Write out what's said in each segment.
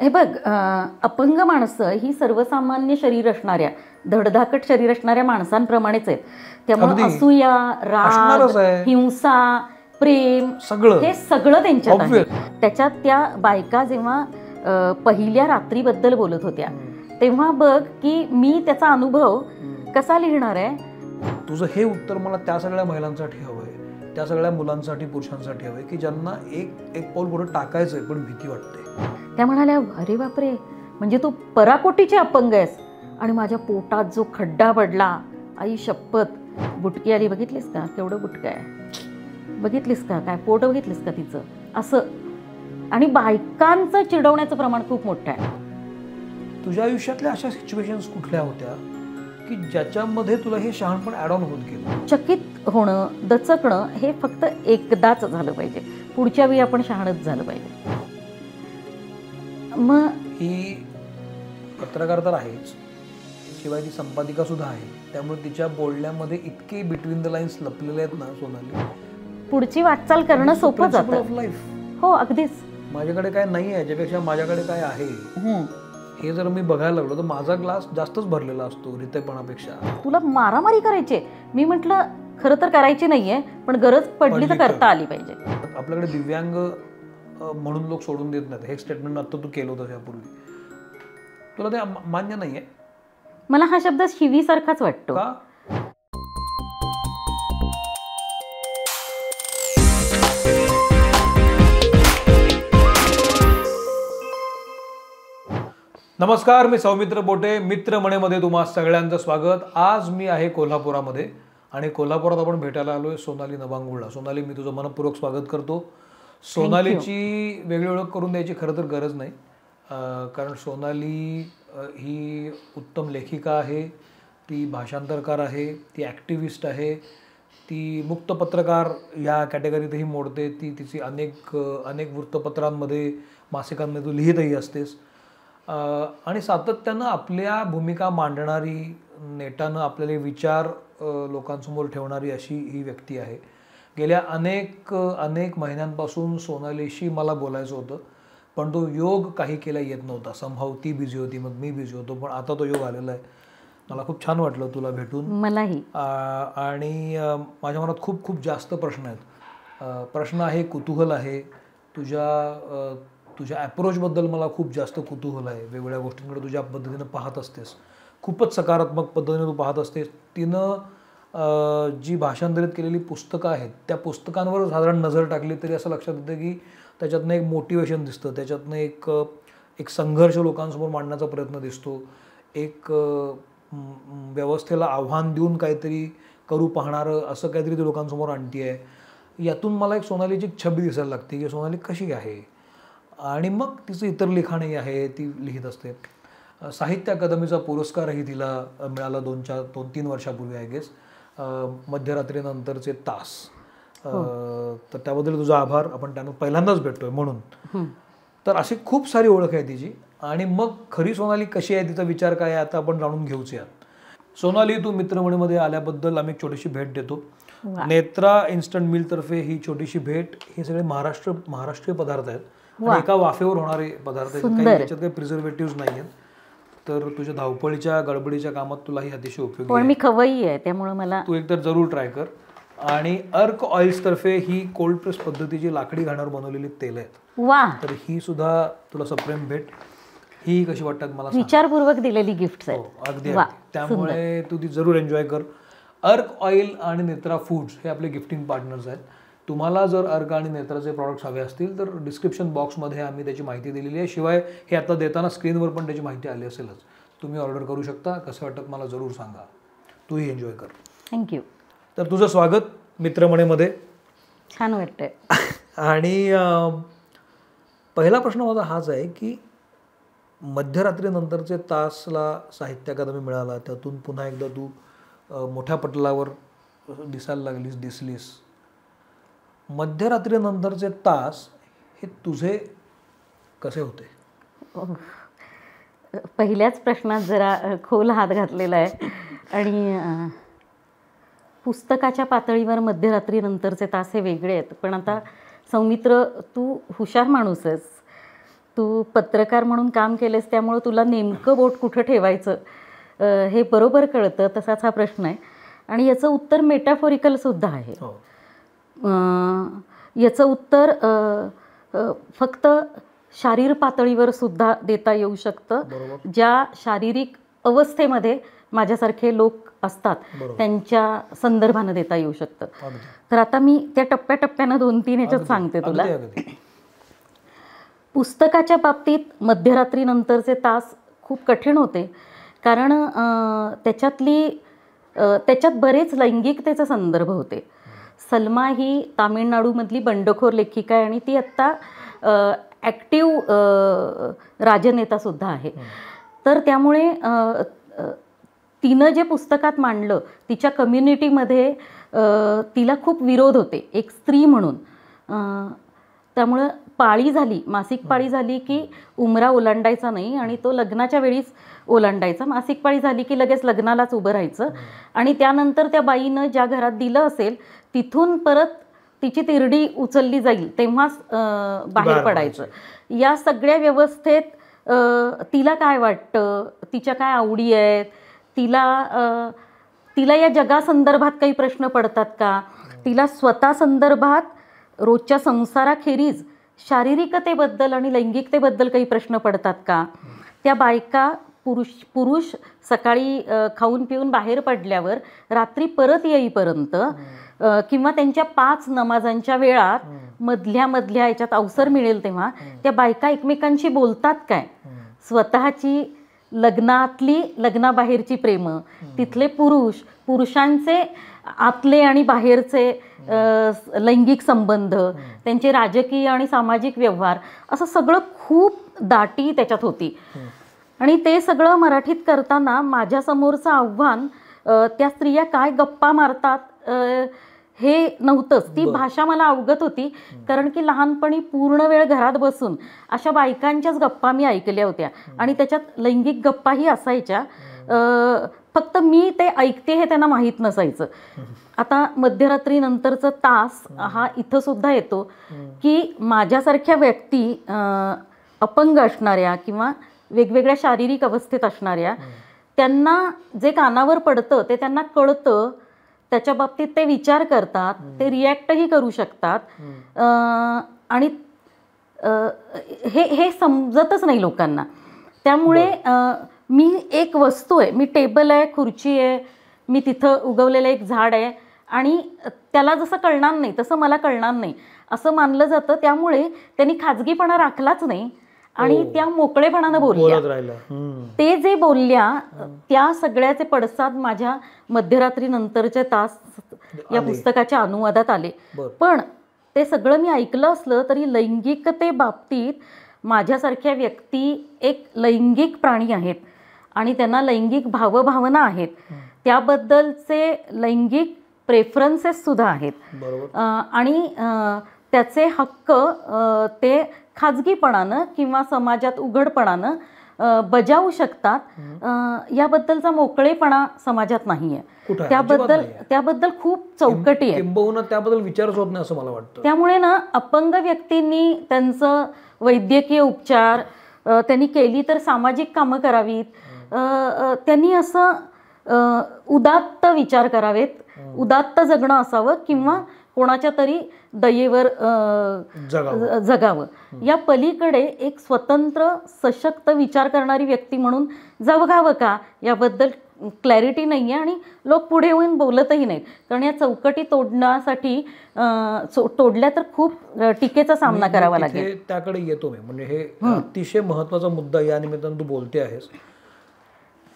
हे बघ, अपंग माणसं ही सर्वसामान्य शरीर असणाऱ्या, धडधाकट शरीर असणाऱ्या माणसांप्रमाणेच आहेत. त्यामुळे असूया, राग, हिंसा, प्रेम हे सगळं त्यांच्यात आहे. त्याच्यात त्या बायका जेव्हा पहिल्या रात्रीबद्दल बोलत होत्या तेव्हा बघ की मी त्याचा अनुभव कसा लिहिणार आहे. तुझं हे उत्तर मला त्या सगळ्या महिलांसाठी हवंय, त्या सगळ्या मुलांसाठी, पुरुषांसाठी हवंय की ज्यांना एक पाऊल पुढे टाकायचंय पण भीती वाटते. त्या म्हणाल्या, अरे बापरे, म्हणजे तू पराकोटीचे अपंग आहेस आणि माझ्या पोटात जो खड्डा पडला, आई शपथ, बुटकी आली, बघितलीस का केवढं बुटकं आहे, बघितलीस का काय पोट बघितलीस का तिचं, असं. आणि बायकांचं चिडवण्याचं प्रमाण खूप मोठं आहे. तुझ्या आयुष्यातल्या अशा सिच्युएशन्स कुठल्या होत्या की ज्याच्यामध्ये तुला हे शहाणपण ॲड ऑन होत गेलं? चकित होणं, दचकणं हे फक्त एकदाच झालं पाहिजे, पुढच्या वेळी आपण शहाणच झालं पाहिजे. मग ही पत्रकार तर आहेच, शिवाय ती संपादिका सुद्धा आहे, त्यामुळे तिच्या बोलण्यामध्ये इतके बिटवीन द लाईन्स लपलेले आहेत ना सोनाली, पुढची वाटचाल करणं सोपं जातं. हो अगदीच. माझ्याकडे काय नाही आहे याच्यापेक्षा माझ्याकडे काय आहे हे जर मी बघायला लागलो तर माझा ग्लास जास्तच भरलेला असतो रितेपणापेक्षा. तुला मारामारी करायची, मी म्हटलं खरं तर करायची नाहीये, पण गरज पडली तर करता आली पाहिजे. आपल्याकडे दिव्यांग म्हणून लोक सोडून देत नाहीत, हे स्टेटमेंट आता तू केलं होतं यापूर्वी, तुला ते मान्य नाहीये? मला हा शब्द शिवीसारखाच वाटतो. का? नमस्कार, मी सौमित्र बोटे, मित्रमणेमध्ये तुम्हा सगळ्यांचं स्वागत. आज मी आहे कोल्हापुरामध्ये आणि कोल्हापुरात आपण भेटायला आलोय सोनाली नवांगुळला. सोनाली, मी तुझं मनपूर्वक स्वागत करतो. सोनालीची वेगळी ओळख करून द्यायची खरं तर गरज नाही, कारण सोनाली ही उत्तम लेखिका आहे, ती भाषांतरकार आहे, ती ॲक्टिव्हिस्ट आहे, ती मुक्त पत्रकार या कॅटेगरीतही मोडते. ती तिची अनेक वृत्तपत्रांमध्ये, मासिकांमध्ये तू लिहितही असतेस आणि सातत्यानं आपल्या भूमिका मांडणारी, नेटानं आपल्याला विचार लोकांसमोर ठेवणारी अशी ही व्यक्ती आहे. गेल्या अनेक महिन्यांपासून सोनालीशी मला बोलायचं होतं, पण तो योग काही केला येत नव्हता. संभाव ती बिझी होती, मग मी बिझी होतो, पण आता तो योग आलेला आहे. मला खूप छान वाटलं तुला भेटून. मलाही. आणि माझ्या मनात खूप खूप जास्त प्रश्न आहेत. प्रश्न आहे, कुतूहल आहे. तुझ्या ॲप्रोचबद्दल मला खूप जास्त कुतूहल आहे. वेगवेगळ्या गोष्टींकडे तुझ्या पद्धतीनं पाहत असतेस, खूपच सकारात्मक पद्धतीने तू पाहत असतेस. तिनं जी भाषांतरित केलेली पुस्तकं आहेत त्या पुस्तकांवर साधारण नजर टाकली तरी असं लक्षात येतं की त्याच्यातनं एक मोटिवेशन दिसतं, त्याच्यातनं एक संघर्ष लोकांसमोर मांडण्याचा प्रयत्न दिसतो, एक व्यवस्थेला आव्हान देऊन काहीतरी करू पाहणारं असं काहीतरी ती लोकांसमोर आणती आहे. यातून मला एक सोनालीची छबी दिसायला लागते की सोनाली कशी आहे. आणि मग तिचं इतर लिखाणही आहे, ती लिहित असते. साहित्य अकादमीचा पुरस्कारही तिला मिळाला 2-3 वर्षापूर्वी, आय गेस, मध्यरात्रीनंतरचे तास. तर त्याबद्दल तुझा आभार. आपण त्यानं पहिल्यांदाच भेटतोय म्हणून. तर अशी खूप सारी ओळख आहे तिची. आणि मग खरी सोनाली कशी आहे, तिचा विचार काय आहे, आता आपण जाणून घेऊच यात. सोनाली, तू मित्रमणीमध्ये आल्याबद्दल आम्ही एक छोटीशी भेट देतो. नेत्रा इन्स्टंट मिलतर्फे ही छोटीशी भेट. हे सगळे महाराष्ट्रीय पदार्थ आहेत, एका वाफेवर होणारे पदार्थ आहेत, काही याच्यात काही प्रिझर्वेटिव्ह नाही आहेत. तर तुझ्या धावपळीच्या गडबडीच्या कामात तुला ही अतिशय उपयोगी आहे. मी खवय्यी आहे त्यामुळे मला तू एकतर जरूर ट्राय कर. आणि अर्क ऑइल्स तर्फे ही कोल्ड प्रेस पद्धतीची लाकडी घाण्यावर बनवलेली तेल आहेत. तर ही सुद्धा तुला सप्रेम भेट. ही कशी वाटतात मला विचारपूर्वक दिलेली गिफ्ट आहेत. अगदी. त्यामुळे तू ती जरूर एन्जॉय कर. अर्क ऑइल आणि नेत्रा फूड्स हे आपले गिफ्टिंग पार्टनर्स आहेत. तुम्हाला जर अर्क आणि नेत्राचे प्रॉडक्ट्स हवे असतील तर डिस्क्रिप्शन बॉक्समध्ये आम्ही त्याची माहिती दिलेली आहे. शिवाय हे आता देताना स्क्रीनवर पण त्याची माहिती आली असेलच. तुम्ही ऑर्डर करू शकता. कसं वाटतं मला जरूर सांगा. तूही एन्जॉय कर. थँक्यू. तर तुझं स्वागत मित्रमणेमध्ये. छान वाटतंय. आणि पहिला प्रश्न माझा हाच आहे की मध्यरात्रीनंतरचे तासला साहित्य अकादमी मिळाला, त्यातून पुन्हा एकदा तू मोठ्या पटलावर दिसलीस. मध्यरात्रीनंतरचे तास हे तुझे कसे होते? पहिल्याच प्रश्नात जरा खोल हात घातलेला आहे. आणि पुस्तकाच्या पातळीवर मध्यरात्रीनंतरचे तास हे वेगळे आहेत. पण आता सौमित्र, तू हुशार माणूस आहेस, तू पत्रकार म्हणून काम केलेस त्यामुळं तुला नेमकं बोट कुठं ठेवायचं हे बरोबर कळतं, तसाच हा प्रश्न आहे. आणि याचं उत्तर मेटाफोरिकलसुद्धा आहे. याचं उत्तर फक्त शारीर पातळीवर सुद्धा देता येऊ शकतं. ज्या शारीरिक अवस्थेमध्ये माझ्यासारखे लोक असतात त्यांच्या संदर्भानं देता येऊ शकतं. तर आता मी त्या टप्प्याटप्प्यानं 2-3 ह्याच्यात सांगते तुला. पुस्तकाच्या बाबतीत मध्यरात्रीनंतरचे तास खूप कठीण होते, कारण त्याच्यात बरेच लैंगिकतेचे संदर्भ होते. सलमा ही तामिळनाडूमधली बंडखोर लेखिका आहे आणि ती आत्ता ॲक्टिव्ह राजनेतासुद्धा आहे. तर त्यामुळे तिनं जे पुस्तकात मांडलं तिच्या कम्युनिटीमध्ये तिला खूप विरोध होते एक स्त्री म्हणून. त्यामुळं पाळी झाली, मासिक पाळी झाली की उमरा ओलांडायचा नाही आणि तो लग्नाच्या वेळीच ओलांडायचा. मासिक पाळी झाली की लगेच लग्नालाच उभं राहायचं आणि त्यानंतर त्या बाईनं ज्या घरात दिलं असेल तिथून परत तिची तिरडी उचलली जाईल तेव्हाच बाहेर पडायचं. या सगळ्या व्यवस्थेत तिला काय वाटतं, तिच्या काय आवडी आहेत, तिला या जगासंदर्भात काही प्रश्न पडतात का, तिला स्वतः संदर्भात रोजच्या संसाराखेरीज शारीरिकतेबद्दल आणि लैंगिकतेबद्दल काही प्रश्न पडतात का. त्या बायका पुरुष सकाळी खाऊन पिऊन बाहेर पडल्यावर रात्री परत येईपर्यंत किंवा त्यांच्या 5 नमाजांच्या वेळात मधल्या याच्यात अवसर मिळेल तेव्हा त्या बायका एकमेकांशी बोलतात काय. स्वतःची लग्नातली लग्नाबाहेरची प्रेमं, तिथले पुरुषांचे आतले आणि बाहेरचे लैंगिक संबंध, त्यांचे राजकीय आणि सामाजिक व्यवहार, असं सगळं खूप दाटी त्याच्यात होती. आणि ते सगळं मराठीत करताना माझ्यासमोरचं आव्हान त्या स्त्रिया काय गप्पा मारतात हे नव्हतंच. ती भाषा मला अवगत होती, कारण की लहानपणी पूर्ण वेळ घरात बसून अशा बायकांच्याच गप्पा मी ऐकल्या होत्या आणि त्याच्यात लैंगिक गप्पाही असायच्या. फक्त मी ते ऐकते हे त्यांना माहीत नसायचं. आता मध्यरात्रीनंतरचा तास हा इथं सुद्धा येतो की माझ्यासारख्या व्यक्ती अपंग असणाऱ्या किंवा वेगवेगळ्या शारीरिक अवस्थेत असणाऱ्या त्यांना जे कानावर पडतं ते त्यांना कळतं, त्याच्या बाबतीत ते विचार करतात, ते रिॲक्टही करू शकतात आणि हे समजतच नाही लोकांना. त्यामुळे मी एक वस्तू आहे, मी टेबल आहे, खुर्ची आहे, मी तिथं उगवलेलं एक झाड आहे आणि त्याला जसं कळणार नाही तसं मला कळणार नाही असं मानलं जातं. त्यामुळे त्यांनी खाजगीपणा राखलाच नाही आणि त्या मोकळेपणानं बोलल्या. ते जे बोलल्या त्या सगळ्याचे पडसाद माझ्या मध्यरात्रीनंतरचे तास या पुस्तकाच्या अनुवादात आले. पण ते सगळं मी ऐकलं असलं तरी लैंगिकते बाबतीत माझ्यासारख्या व्यक्ती एक लैंगिक प्राणी आहेत आणि त्यांना लैंगिक भावभावना आहेत, त्याबद्दलचे लैंगिक प्रेफरन्सेस सुद्धा आहेत आणि त्याचे हक्क ते खाजगीपणानं किंवा समाजात उघडपणानं बजावू शकतात. याबद्दलचा मोकळेपणा समाजात नाही आहे. त्याबद्दल खूप चौकटी आहे, त्याबद्दल विचारच होत नाही असं मला वाटतं. त्यामुळे ना अपंग व्यक्तींनी त्यांचं वैद्यकीय उपचार त्यांनी केली तर सामाजिक कामं करावीत, त्यांनी असं उदात्त विचार करावेत, उदात्त जगणं असावं किंवा कोणाच्या तरी दयेवर जगावं. या पलीकडे एक स्वतंत्र सशक्त विचार करणारी व्यक्ती म्हणून जगावं का याबद्दल क्लॅरिटी नाही आहे आणि लोक पुढे येऊन बोलतही नाहीत. कारण या चौकटी तोडण्यासाठी तोडल्या तर खूप टीकेचा सामना करावा लागेल. त्याकडे येतो मी. म्हणजे हे अतिशय महत्त्वाचा मुद्दा या निमित्तानं तू बोलते आहेस.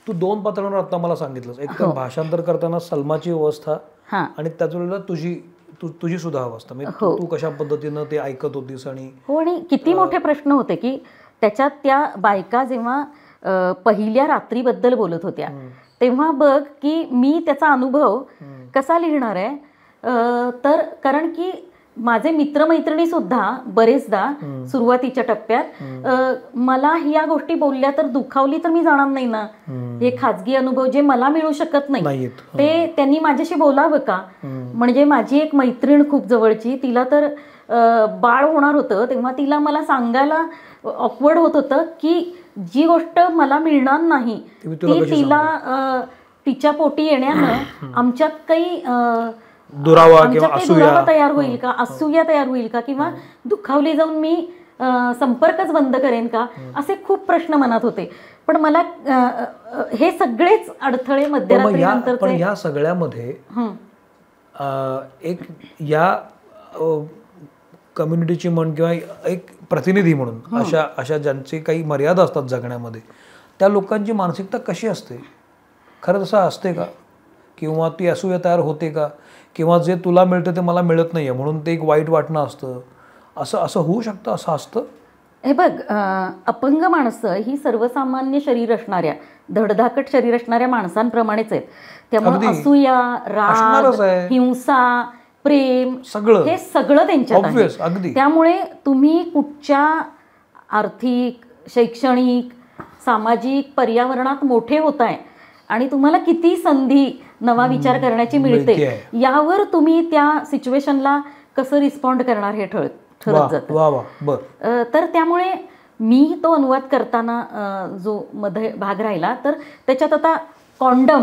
तू 2 पात्रांवर आता मला सांगितलंस, एक तर भाषांतर करताना सलमाची अवस्था आणि त्याच वेळेला तुझी सुद्धा अवस्था, तू कशा पद्धतीनं ते ऐकत होतीस. आणि किती मोठे प्रश्न होते की त्याच्यात त्या बायका जेव्हा पहिल्या रात्रीबद्दल बोलत होत्या तेव्हा बघ की मी त्याचा अनुभव कसा लिहिणार आहे. तर कारण की माझे मित्रमैत्रिणी सुद्धा बरेचदा सुरुवातीच्या टप्प्यात मला ह्या गोष्टी बोलल्या तर दुखावली तर मी जाणार नाही ना, हे खाजगी अनुभव जे मला मिळू शकत नाही ते त्यांनी माझ्याशी बोलावं का. म्हणजे माझी एक मैत्रीण खूप जवळची, तिला तर बाळ होणार होतं तेव्हा तिला मला सांगायला ऑकवर्ड होत होतं की जी गोष्ट मला मिळणार नाही ती तिला तिच्या पोटी येण्यानं आमच्यात काही दुरावा तयार होईल का, असूया तयार होईल का, किंवा दुखावली जाऊन मी संपर्कच बंद करेन का, असे खूप प्रश्न मनात होते. पण मला हे सगळेच अडथळे मध्यरात्रीनंतर पण या सगळ्यामध्ये एक या कम्युनिटीची म्हण किंवा एक प्रतिनिधी म्हणून अशा ज्यांची काही मर्यादा असतात जगण्यामध्ये, त्या लोकांची मानसिकता कशी असते? खरं तसं असते का? किंवा ती असूया तयार होते का? किंवा जे तुला मिळतं ते मला मिळत नाहीये म्हणून ते एक वाईट वाटणं असतं, असं होऊ शकतं? असं असतं? हे बघ, अपंग माणसं ही सर्वसामान्य शरीर असणाऱ्या, धडधाकट शरीर असणाऱ्या माणसांप्रमाणेच आहेत. त्यामुळे असूया, राग, हिंसा, प्रेम हे सगळं त्यांच्यात आहे. त्यामुळे तुम्ही कुठच्या आर्थिक, शैक्षणिक, सामाजिक पर्यावरणात मोठे होताय आणि तुम्हाला किती संधी नवा विचार करण्याची मिळते यावर तुम्ही त्या सिच्युएशनला कसं रिस्पॉन्ड करणार हे ठरत जातं. तर त्यामुळे मी तो अनुवाद करताना जो मध्ये भाग राहिला तर त्याच्यात आता कॉन्डम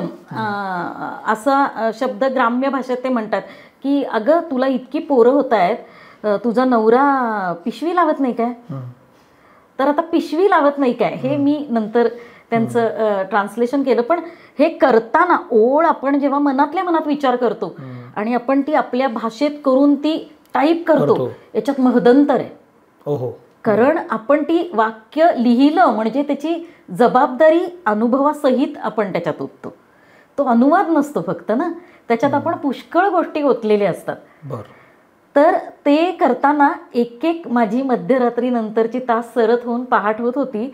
असा शब्द ग्राम्य भाषेत ते म्हणतात की अगं तुला इतकी पोरं होत आहेत, तुझा नवरा पिशवी लावत नाही काय? तर आता पिशवी लावत नाही काय हे मी नंतर त्यांचं ट्रान्सलेशन केलं. पण हे करताना ओळ आपण जेव्हा मनातल्या मनात विचार करतो आणि आपण ती आपल्या भाषेत करून ती टाईप करतो, याच्यात महदंतर आहे. कारण आपण ती वाक्य लिहिलं म्हणजे त्याची जबाबदारी अनुभवासहित आपण त्याच्यात ओततो. तो अनुवाद नसतो फक्त ना, त्याच्यात आपण पुष्कळ गोष्टी ओतलेल्या असतात. तर ते करताना एक एक माझी मध्यरात्री नंतरची तास सरत होऊन पहाट होत होती.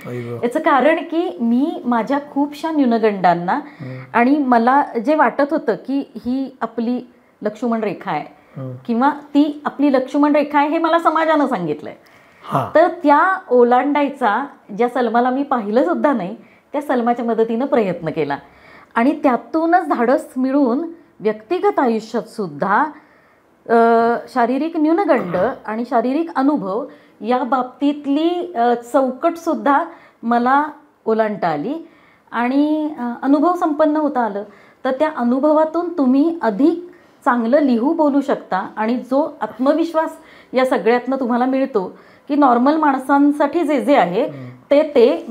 याचं कारण की मी माझ्या खूपशा न्यूनगंडांना आणि मला जे वाटत होतं की ही आपली लक्ष्मण रेखा आहे किंवा ती आपली लक्ष्मण रेखा आहे हे मला समाजानं सांगितलंय, तर त्या ओलांडायचा ज्या सलमाला मी पाहिलं सुद्धा नाही त्या सलमाच्या मदतीनं प्रयत्न केला आणि त्यातूनच धाडस मिळून व्यक्तिगत आयुष्यात सुद्धा शारीरिक न्यूनगंड आणि शारीरिक अनुभव या बाबतीतली चौकट सुद्धा मला ओलांडता आली आणि अनुभव संपन्न होता आलं. तर त्या अनुभवातून तुम्ही अधिक चांगलं लिहू बोलू शकता आणि जो आत्मविश्वास या सगळ्यातनं तुम्हाला मिळतो की नॉर्मल माणसांसाठी जे जे आहे ते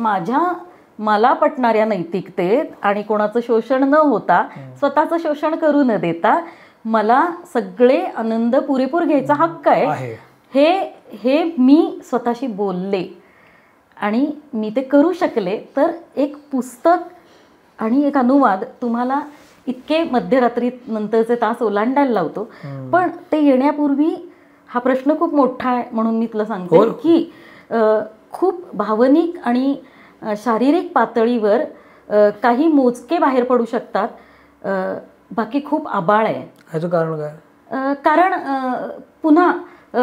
मला पटणाऱ्या नैतिकतेत आणि कोणाचं शोषण न होता, स्वतःचं शोषण करू न देता मला सगळे आनंद पुरेपूर घ्यायचा हक्क आहे, हे मी स्वतःशी बोलले आणि मी ते करू शकले. तर एक पुस्तक आणि एक अनुवाद तुम्हाला इतके मध्यरात्री नंतरचे तास ओलांडायला लावतो. पण ते येण्यापूर्वी हा प्रश्न खूप मोठा आहे म्हणून मी तुला सांगते की खूप भावनिक आणि शारीरिक पातळीवर काही मोजके बाहेर पडू शकतात, बाकी खूप आबाळ आहे. ह्याचं कारण काय? कारण पुन्हा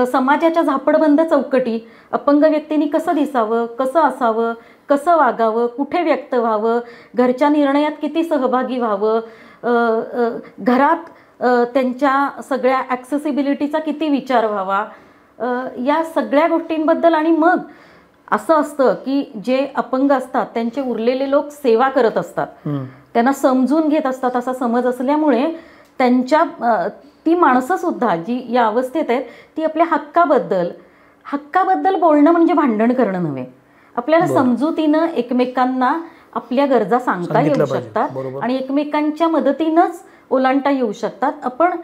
समाजाच्या झापडबंद चौकटी, अपंग व्यक्तींनी कसं दिसावं, कसं असावं, कसं वागावं, कुठे व्यक्त व्हावं, घरच्या निर्णयात किती सहभागी व्हावं, घरात त्यांच्या सगळ्या ॲक्सेसिबिलिटीचा किती विचार व्हावा, या सगळ्या गोष्टींबद्दल. आणि मग असं असतं की जे अपंग असतात त्यांचे उरलेले लोक सेवा करत असतात, त्यांना समजून घेत असतात असा समज असल्यामुळे त्यांच्या ती माणसंसुद्धा जी या अवस्थेत आहेत ती आपल्या हक्काबद्दल बोलणं म्हणजे भांडण करणं नव्हे, आपल्याला समजुतीनं एकमेकांना आपल्या गरजा सांगता येऊ शकतात आणि एकमेकांच्या मदतीनंच ओलांडता येऊ शकतात. आपण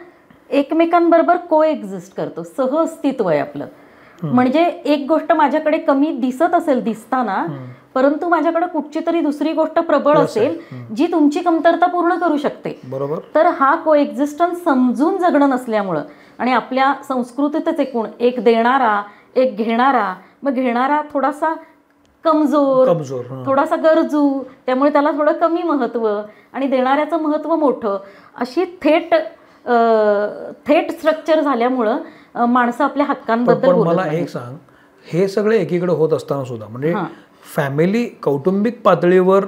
एकमेकांबरोबर को एक्झिस्ट करतो, सहअस्तित्व आहे आपलं. म्हणजे एक गोष्ट माझ्याकडे कमी दिसत असेल दिसताना, परंतु माझ्याकडे कुठची तरी दुसरी गोष्ट प्रबळ असेल जी तुमची कमतरता पूर्ण करू शकते. बरोबर. तर हा को एक्झिस्टन्स समजून जगणं नसल्यामुळं आणि आपल्या संस्कृतीतच एकूण एक देणारा एक घेणारा, मग घेणारा थोडासा कमजोर, थोडासा गरजू, त्यामुळे त्याला थोडं कमी महत्त्व आणि देणाऱ्याचं महत्त्व मोठं, अशी थेट स्ट्रक्चर झाल्यामुळं माणसं आपल्या हक्कांबद्दल बोलत मला एक सांग, हे सगळे एकीकडे होत असताना सुद्धा म्हणजे फॅमिली कौटुंबिक पातळीवर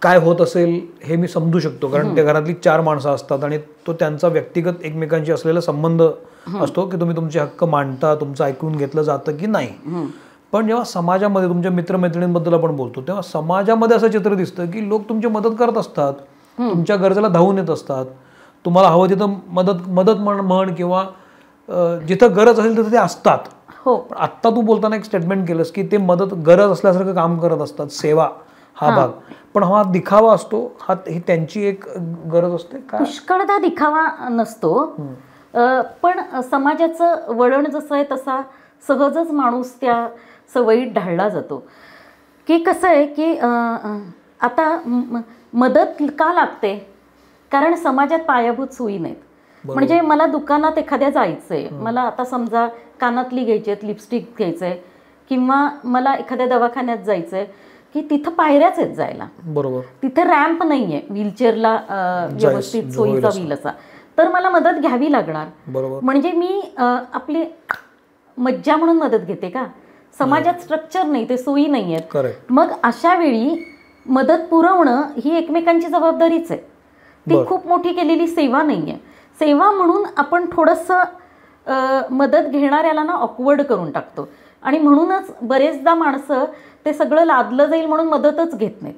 काय होत असेल हे मी समजू शकतो, कारण त्या घरातली 4 माणसं असतात आणि तो त्यांचा व्यक्तिगत एकमेकांशी असलेला संबंध असतो की तुम्ही तुमचे हक्क मांडता, तुमचं ऐकून घेतलं जातं की नाही. पण जेव्हा समाजामध्ये तुमच्या मित्रमैत्रिणींबद्दल आपण बोलतो तेव्हा समाजामध्ये असं चित्र दिसतं की लोक तुमची मदत करत असतात, तुमच्या गरजेला धावून येत असतात, तुम्हाला हवं तिथं मदत म्हण किंवा जिथं गरज असेल तिथं ते असतात. हो. पण आत्ता तू बोलताना एक स्टेटमेंट केलंस की ते मदत गरज असल्यासारखं काम करत असतात, सेवा हा भाग. पण हा दिखावा असतो, ही त्यांची एक गरज असते का? पुष्कळदा दिखावा नसतो, पण समाजाचं वळण जसं आहे तसा सहजच माणूस त्या सवयीत ढाळला जातो. की कसं आहे की आता मदत का लागते, कारण समाजात पायाभूत सोयी नाहीत. म्हणजे मला दुकानात एखाद्या जायचंय, मला आता समजा कानातली घ्यायची आहेत, लिपस्टिक घ्यायचंय, किंवा मला एखाद्या दवाखान्यात जायचंय की तिथं पायऱ्याच आहेत जायला, बरोबर, तिथे रॅम्प नाहीये व्हीलचेअरला व्यवस्थित सोयीचा व्हील असा, तर मला मदत घ्यावी लागणार. बरोबर. म्हणजे मी आपली मज्जा म्हणून मदत घेते का? समाजात स्ट्रक्चर नाही, ते सोयी नाही आहेत. मग अशा वेळी मदत पुरवणं ही एकमेकांची जबाबदारीच आहे, ती खूप मोठी केलेली सेवा नाहीये. सेवा म्हणून आपण थोडंसं मदत घेणाऱ्याला ना ऑकवर्ड करून टाकतो आणि म्हणूनच बरेचदा माणसं ते सगळं लादलं जाईल म्हणून मदतच घेत नाहीत,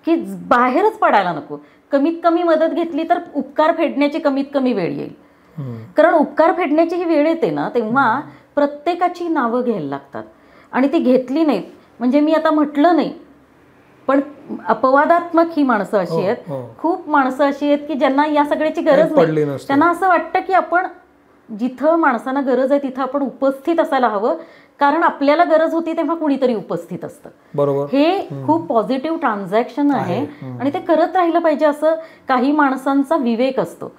की बाहेरच पडायला नको. कमीत कमी मदत घेतली तर उपकार फेडण्याची कमीत कमी वेळ येईल. कारण उपकार फेडण्याची ही वेळ येते ना तेव्हा प्रत्येकाची नावं घ्यायला लागतात आणि ती घेतली नाहीत म्हणजे मी आता म्हटलं नाही, पण अपवादात्मक ही माणसं अशी आहेत. खूप माणसं अशी आहेत की ज्यांना या सगळ्याची गरज नाही. त्यांना असं वाटतं की आपण जिथं माणसांना गरज आहे तिथं आपण उपस्थित असायला हवं, कारण आपल्याला गरज होती तेव्हा कुणीतरी उपस्थित असतं. बरोबर. हे खूप पॉझिटिव्ह ट्रान्झॅक्शन आहे आणि ते करत राहिलं पाहिजे असं काही माणसांचा विवेक असतो.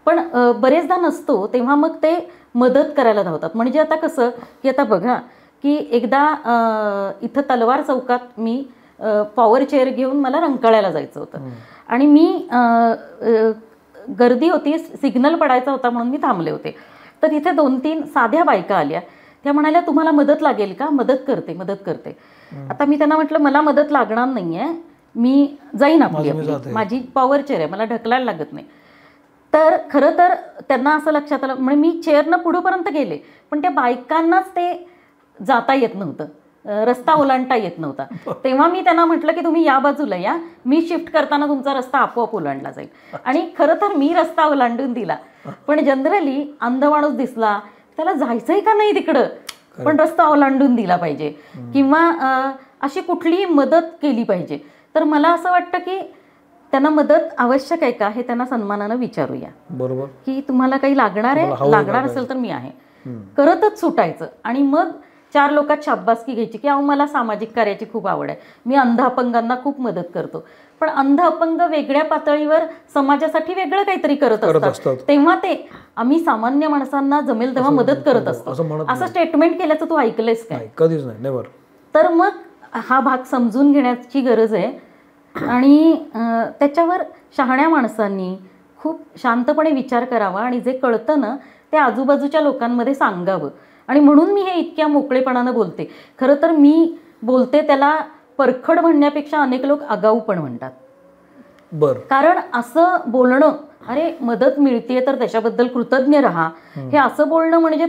पण बरेचदा नसतो, तेव्हा मग ते मदत करायला धावतात. म्हणजे आता कसं की आता बघा की एकदा इथं तलवार चौकात मी पॉवर चेअर घेऊन मला रंकाळ्याला जायचं होतं आणि मी गर्दी होती, सिग्नल पडायचा होता म्हणून मी थांबले होते. तर तिथे 2-3 साध्या बायका आल्या, त्या म्हणाल्या तुम्हाला मदत लागेल का? मदत करते. आता मी त्यांना म्हटलं मला मदत लागणार नाहीये, मी जाईन, आपली माझी पॉवर चेअर आहे, मला ढकलायला लागत नाही. तर खरं तर त्यांना असं लक्षात आलं, म्हणजे मी चेअरनं पुढेपर्यंत गेले पण त्या बायकांनाच ते जाता येत नव्हतं, रस्ता ओलांडता येत नव्हता. तेव्हा मी त्यांना म्हटलं की तुम्ही या बाजूला या, मी शिफ्ट करताना तुमचा रस्ता आपोआप ओलांडला जाईल. आणि खरं तर मी रस्ता ओलांडून दिला, पण जनरली अंध माणूस दिसला त्याला जायचंय का नाही तिकडं, पण रस्ता ओलांडून दिला पाहिजे किंवा अशी कुठलीही मदत केली पाहिजे. तर मला असं वाटतं की त्यांना मदत आवश्यक आहे का हे त्यांना सन्मानानं विचारूया. बरोबर. की तुम्हाला काही लागणार असेल तर मी आहे, करतच सुटायचं. आणि मग 4 लोकात शाब्बासकी घ्यायची की अहो मला सामाजिक कार्याची खूप आवड आहे, मी अंध अपंगांना खूप मदत करतो. पण अंध अपंग वेगळ्या पातळीवर समाजासाठी वेगळं काहीतरी करत असतात, तेव्हा ते आम्ही सामान्य माणसांना जमेल तेव्हा मदत करत असतो असं स्टेटमेंट केल्याचं तू ऐकलंयस काय? कधीच नाही, नेव्हर. तर मग हा भाग समजून घेण्याची गरज आहे आणि त्याच्यावर शहाण्या माणसांनी खूप शांतपणे विचार करावा आणि जे कळतं ना ते आजूबाजूच्या लोकांमध्ये सांगावं. आणि म्हणून मी हे इतक्या मोकळेपणानं बोलते. खरं तर मी बोलते त्याला परखड म्हणण्यापेक्षा अनेक लोक आगाऊ पण म्हणतात. कारण असं बोलणं, अरे मदत मिळतेय तर त्याच्याबद्दल कृतज्ञ राहा, हे असं बोलणं म्हणजे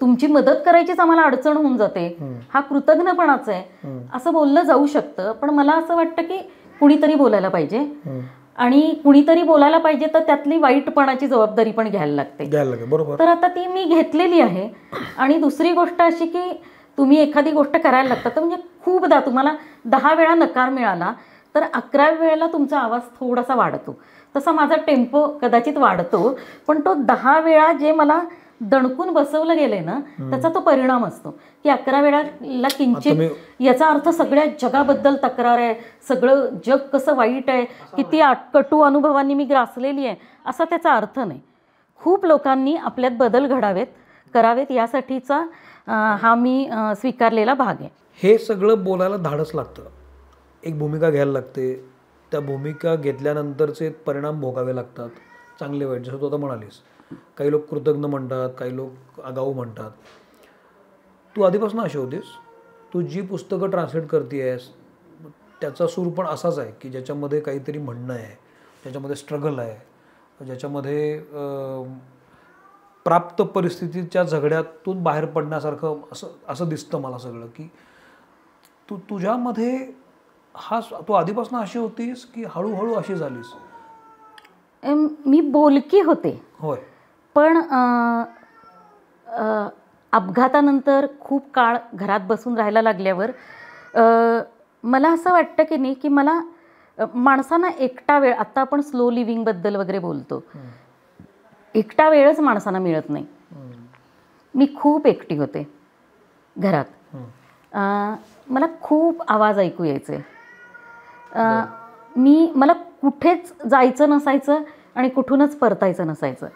तुमची मदत करायचीच आम्हाला अडचण होऊन जाते, हा कृतज्ञपणाच आहे, असं बोललं जाऊ शकतं. पण मला असं वाटतं की कुणीतरी बोलायला पाहिजे आणि कुणीतरी बोलायला पाहिजे तर त्यातली वाईटपणाची जबाबदारी पण घ्यायला लागते. बरोबर. तर आता ती मी घेतलेली आहे. आणि दुसरी गोष्ट अशी की तुम्ही एखादी गोष्ट करायला लागता तर म्हणजे खूपदा तुम्हाला 10 वेळा नकार मिळाला तर 11व्या वेळेला तुमचा आवाज थोडासा वाढतो. तसा माझा टेम्पो कदाचित वाढतो, पण तो 10 वेळा जे मला दणकून बसवलं गेलंय ना त्याचा तो परिणाम असतो की 11 वेळाला किंचित, याचा अर्थ सगळ्या जगाबद्दल तक्रार आहे, सगळं जग कसं वाईट आहे, किती कटू अनुभवांनी मी ग्रासलेली आहे, असा त्याचा अर्थ नाही. खूप लोकांनी आपल्यात बदल करावेत यासाठीचा हा मी स्वीकारलेला भाग आहे. हे सगळं बोलायला धाडस लागतं, एक भूमिका घ्यायला लागते, त्या भूमिका घेतल्यानंतरचे परिणाम भोगावे लागतात, चांगले वाईट. जसं तू आता म्हणालीस, काही लोक कृतज्ञ म्हणतात, काही लोक आगाऊ म्हणतात. तू आधीपासून अशी होतीस, तू जी पुस्तकं ट्रान्सलेट करतेस त्याचा सूर पण असाच आहे की ज्याच्यामध्ये काहीतरी म्हणणं आहे, ज्याच्यामध्ये स्ट्रगल आहे, ज्याच्यामध्ये प्राप्त परिस्थितीच्या झगड्यातून बाहेर पडण्यासारखं असं दिसतं मला सगळं. की तुझ्यामध्ये तू आधीपासून अशी होतीस की हळूहळू अशी झालीस? मी बोलकी होते. होय. पण अपघातानंतर खूप काळ घरात बसून राहायला लागल्यावर मला असं वाटतं की नाही की मला माणसांना एकटा वेळ, आता आपण स्लो लिव्हिंगबद्दल वगैरे बोलतो, एकटा वेळच माणसांना मिळत नाही. मी खूप एकटी होते घरात. मला खूप आवाज ऐकू यायचे. मला कुठेच जायचं नसायचं आणि कुठूनच परतायचं नसायचं.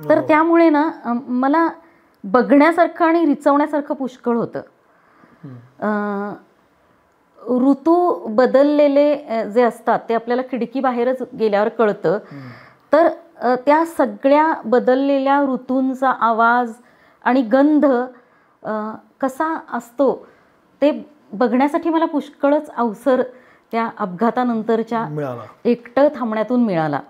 तर त्यामुळे ना मला बघण्यासारखं आणि रिचवण्यासारखं पुष्कळ होतं. ऋतू बदललेले जे असतात ते आपल्याला खिडकीबाहेरच गेल्यावर कळतं. तर त्या सगळ्या बदललेल्या ऋतूंचा आवाज आणि गंध कसा असतो ते बघण्यासाठी मला पुष्कळच अवसर त्या अपघातानंतरच्या एकटं थांबण्यातून मिळाला.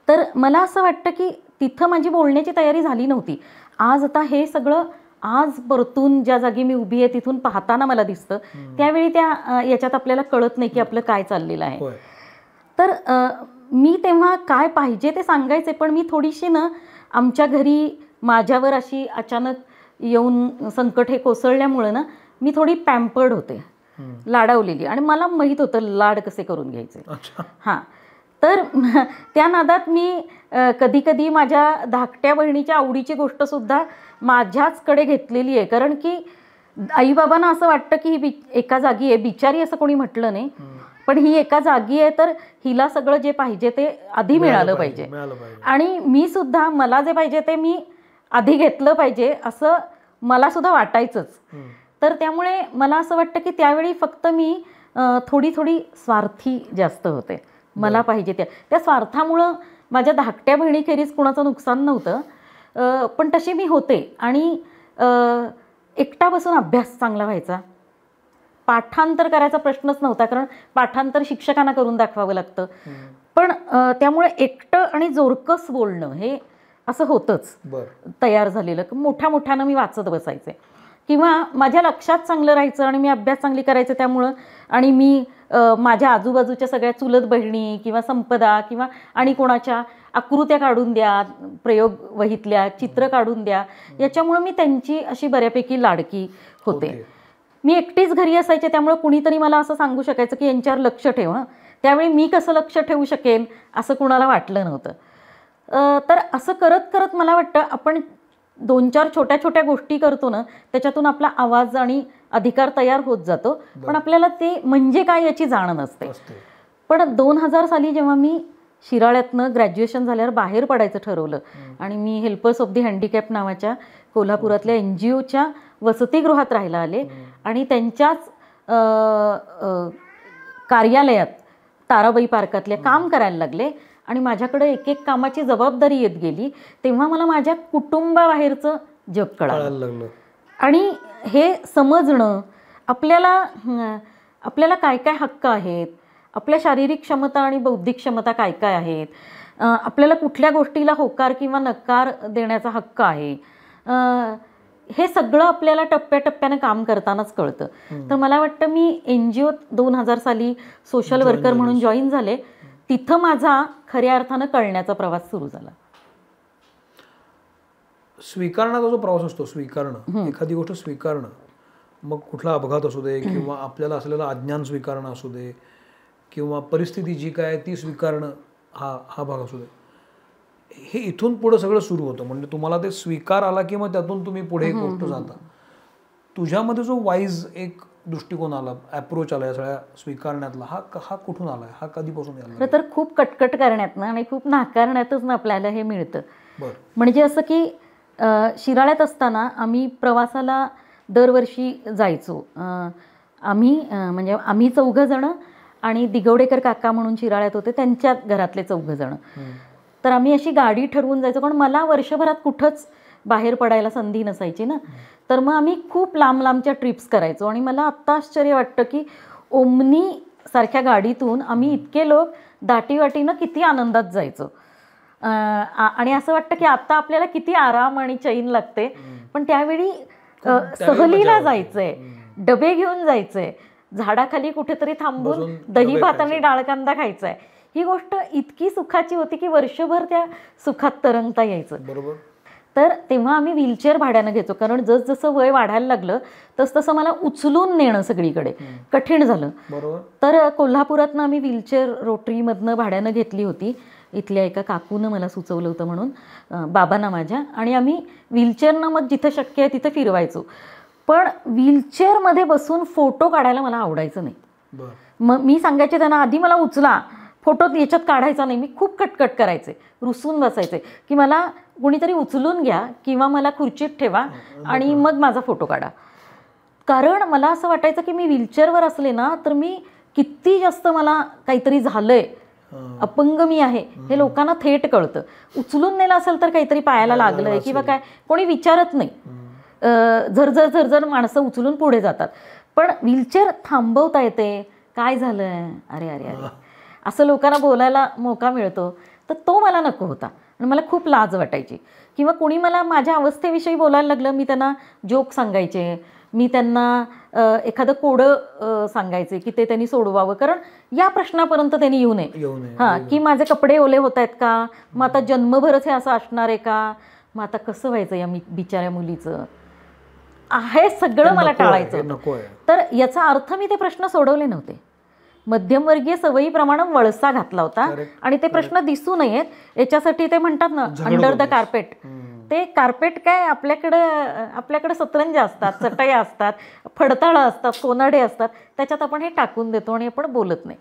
तर मला असं वाटतं की तिथं माझी बोलण्याची तयारी झाली नव्हती. आज आता हे सगळं आज परतून ज्या जागी मी उभी आहे तिथून पाहताना मला दिसतं, त्यावेळी त्या याच्यात आपल्याला कळत नाही की आपलं काय चाललेलं आहे. तर मी तेव्हा काय पाहिजे ते सांगायचे, पण मी थोडीशी ना आमच्या घरी माझ्यावर अशी अचानक येऊन संकट हे कोसळल्यामुळं ना मी थोडी पॅम्पर्ड होते, लाडावलेली, आणि मला माहीत होतं लाड कसे करून घ्यायचे. हां. तर त्या नादात मी कधी कधी माझ्या धाकट्या बहिणीच्या आवडीची गोष्टसुद्धा माझ्याचकडे घेतलेली आहे. कारण की आईबाबांना असं वाटतं की ही एका जागी आहे, बिचारी असं कोणी म्हटलं नाही, पण ही एका जागी आहे तर हिला सगळं जे पाहिजे ते आधी मिळालं पाहिजे. आणि मी सुद्धा मला जे पाहिजे ते मी आधी घेतलं पाहिजे असं मला सुद्धा वाटायचंच. तर त्यामुळे मला असं वाटतं की त्यावेळी फक्त मी थोडी स्वार्थी जास्त होते. मला पाहिजे त्या स्वार्थामुळं माझ्या धाकट्या बहिणीखेरीज कुणाचं नुकसान नव्हतं, पण तशी मी होते. आणि एकटा बसून अभ्यास चांगला व्हायचा. पाठांतर करायचा प्रश्नच नव्हता, कारण पाठांतर शिक्षकांना करून दाखवावं लागतं. पण त्यामुळे एकटं आणि जोरकस बोलणं हे असं होतंच तयार झालेलं. मोठ्या मोठ्यानं मी वाचत बसायचे किंवा माझ्या लक्षात चांगलं राहायचं आणि मी अभ्यास चांगली करायचं. त्यामुळं आणि मी माझ्या आजूबाजूच्या सगळ्या चुलत बहिणी किंवा संपदा किंवा आणि कोणाच्या आकृत्या काढून द्या, प्रयोग वहीतल्या चित्र काढून द्या, याच्यामुळं मी त्यांची अशी बऱ्यापैकी लाडकी होते. मी एकटीच घरी असायचे, त्यामुळे कुणीतरी मला असं सांगू शकायचं की यांच्यावर लक्ष ठेव. त्यावेळी मी कसं लक्ष ठेवू शकेन असं कुणाला वाटलं नव्हतं. तर असं करत करत मला वाटतं आपण 2-4 छोट्या छोट्या गोष्टी करतो ना, त्याच्यातून आपला आवाज आणि अधिकार तयार होत जातो, पण आपल्याला ते म्हणजे काय याची जाण नसते. पण 2000 साली जेव्हा मी शिराळ्यातनं ग्रॅज्युएशन झाल्यावर बाहेर पडायचं ठरवलं आणि मी हेल्पर्स ऑफ दी हँडिकॅप नावाच्या कोल्हापुरातल्या NGOच्या वसतिगृहात राहायला आले आणि त्यांच्याच कार्यालयात ताराबाई पार्कातल्या काम करायला लागले आणि माझ्याकडे एक एक कामाची जबाबदारी येत गेली. तेव्हा मला माझ्या कुटुंबाबाहेरचं जग कळालं लागलं. आणि हे समजणं आपल्याला काय काय हक्क आहेत, आपल्या शारीरिक क्षमता आणि बौद्धिक क्षमता काय काय आहेत, आपल्याला कुठल्या गोष्टीला होकार किंवा नकार देण्याचा हक्क आहे, हे सगळं आपल्याला टप्प्याटप्प्यानं काम करतानाच कळतं. तर मला वाटतं मी NGO 2000 साली सोशल वर्कर म्हणून जॉईन झाले. तिथं माझा खऱ्या अर्थानं कळण्याचा प्रवास सुरू झाला. स्वीकारण्याचा जो प्रवास असतो, स्वीकारणं, एखादी गोष्ट स्वीकारणं, मग कुठला अपघात असू दे किंवा आपल्याला असलेलं अज्ञान स्वीकारणं असू दे किंवा परिस्थिती जी काय ती स्वीकारणं, हा भाग असू दे, हे इथून पुढे सगळं सुरू होतं. म्हणजे तुम्हाला ते स्वीकार आला की मग त्यातून तुम्ही पुढे एक गोष्ट जाता. तुझ्यामध्ये जो वाईज एक दृष्टिकोन आला, अप्रोच आला या सगळ्या स्वीकारण्यातला, हा कुठून आला, हा कधीपासून आला? तर खूप कटकट करण्यातनं आणि खूप नाकारण्यातच ना आपल्याला हे मिळतं. म्हणजे असं की शिराळ्यात असताना आम्ही प्रवासाला दरवर्षी जायचो. म्हणजे आम्ही 4 जणं आणि दिगवडेकर काका म्हणून शिराळ्यात होते, त्यांच्या घरातले 4 जणं. तर आम्ही अशी गाडी ठरवून जायचो, कारण मला वर्षभरात कुठंच बाहेर पडायला संधी नसायची ना. तर मग आम्ही खूप लांब लांबच्या ट्रिप्स करायचो. आणि मला आत्ता आश्चर्य वाटतं की ओमनी सारख्या गाडीतून आम्ही इतके लोक दाटीवाटीनं किती आनंदात जायचो. आणि असं वाटतं की आता आपल्याला किती आराम आणि चैन लागते, पण त्यावेळी सहलीला जायचंय, डबे घेऊन जायचंय, झाडाखाली कुठेतरी थांबून दही भात आणि डाळ कांदा खायचाय. ही गोष्ट इतकी सुखाची होती की वर्षभर त्या सुखात तरंगता यायचं. बरोबर. तर तेव्हा आम्ही व्हीलचेअर भाड्यानं घ्यायचो, कारण जसजसं वय वाढायला लागलं तसतसं मला उचलून नेणं सगळीकडे कठीण झालं. तर कोल्हापुरातनं आम्ही व्हीलचेअर रोटरीमधनं भाड्यानं घेतली होती. इथल्या एका काकूनं मला सुचवलं होतं म्हणून, बाबांना माझ्या, आणि आम्ही व्हीलचेअरनं मग जिथं शक्य आहे तिथं फिरवायचो. पण व्हीलचेअरमध्ये बसून फोटो काढायला मला आवडायचं नाही. मग मी सांगायचे त्यांना, आधी मला उचला, फोटो याच्यात काढायचा नाही. मी खूप कटकट करायचे, रुसून बसायचे की मला कोणीतरी उचलून घ्या किंवा मला खुर्चीत ठेवा आणि मग माझा फोटो काढा. कारण मला असं वाटायचं की मी व्हीलचेअरवर असले ना तर मी किती जास्त मला काहीतरी झालंय, अपंग मी आहे हे लोकांना थेट कळतं. उचलून नेलं असेल तर काहीतरी पायाला लागलंय किंवा काय, कोणी विचारत नाही. झरझर झरझर माणसं उचलून पुढे जातात. पण व्हीलचेअर थांबवता येते, काय झालंय, अरे अरे अरे असं लोकांना बोलायला मोका मिळतो. तर तो मला नको होता आणि मला खूप लाज वाटायची. किंवा कोणी मला माझ्या अवस्थेविषयी बोलायला लागलं, मी त्यांना जोक सांगायचे, मी त्यांना एखादं कोडं सांगायचे की ते त्यांनी सोडवावं, कारण या प्रश्नापर्यंत त्यांनी येऊ नये. हां, की माझे कपडे ओले होत आहेत का, मग आता जन्मभरच हे असं असणार आहे का, मग आता कसं व्हायचं या बिचाऱ्या मुलीचं, हे सगळं मला टाळायचं. तर याचा अर्थ मी ते प्रश्न सोडवले नव्हते. मध्यमवर्गीय सवयीप्रमाणे वळसा घातला होता आणि ते प्रश्न दिसू नयेत याच्यासाठी ते म्हणतात ना अंडर द कार्पेट. ते कार्पेट काय, आपल्याकडे सतरंजा असतात, चटया असतात, फडताळं असतात, कोनाडे असतात, त्याच्यात आपण हे टाकून देतो आणि आपण बोलत नाही.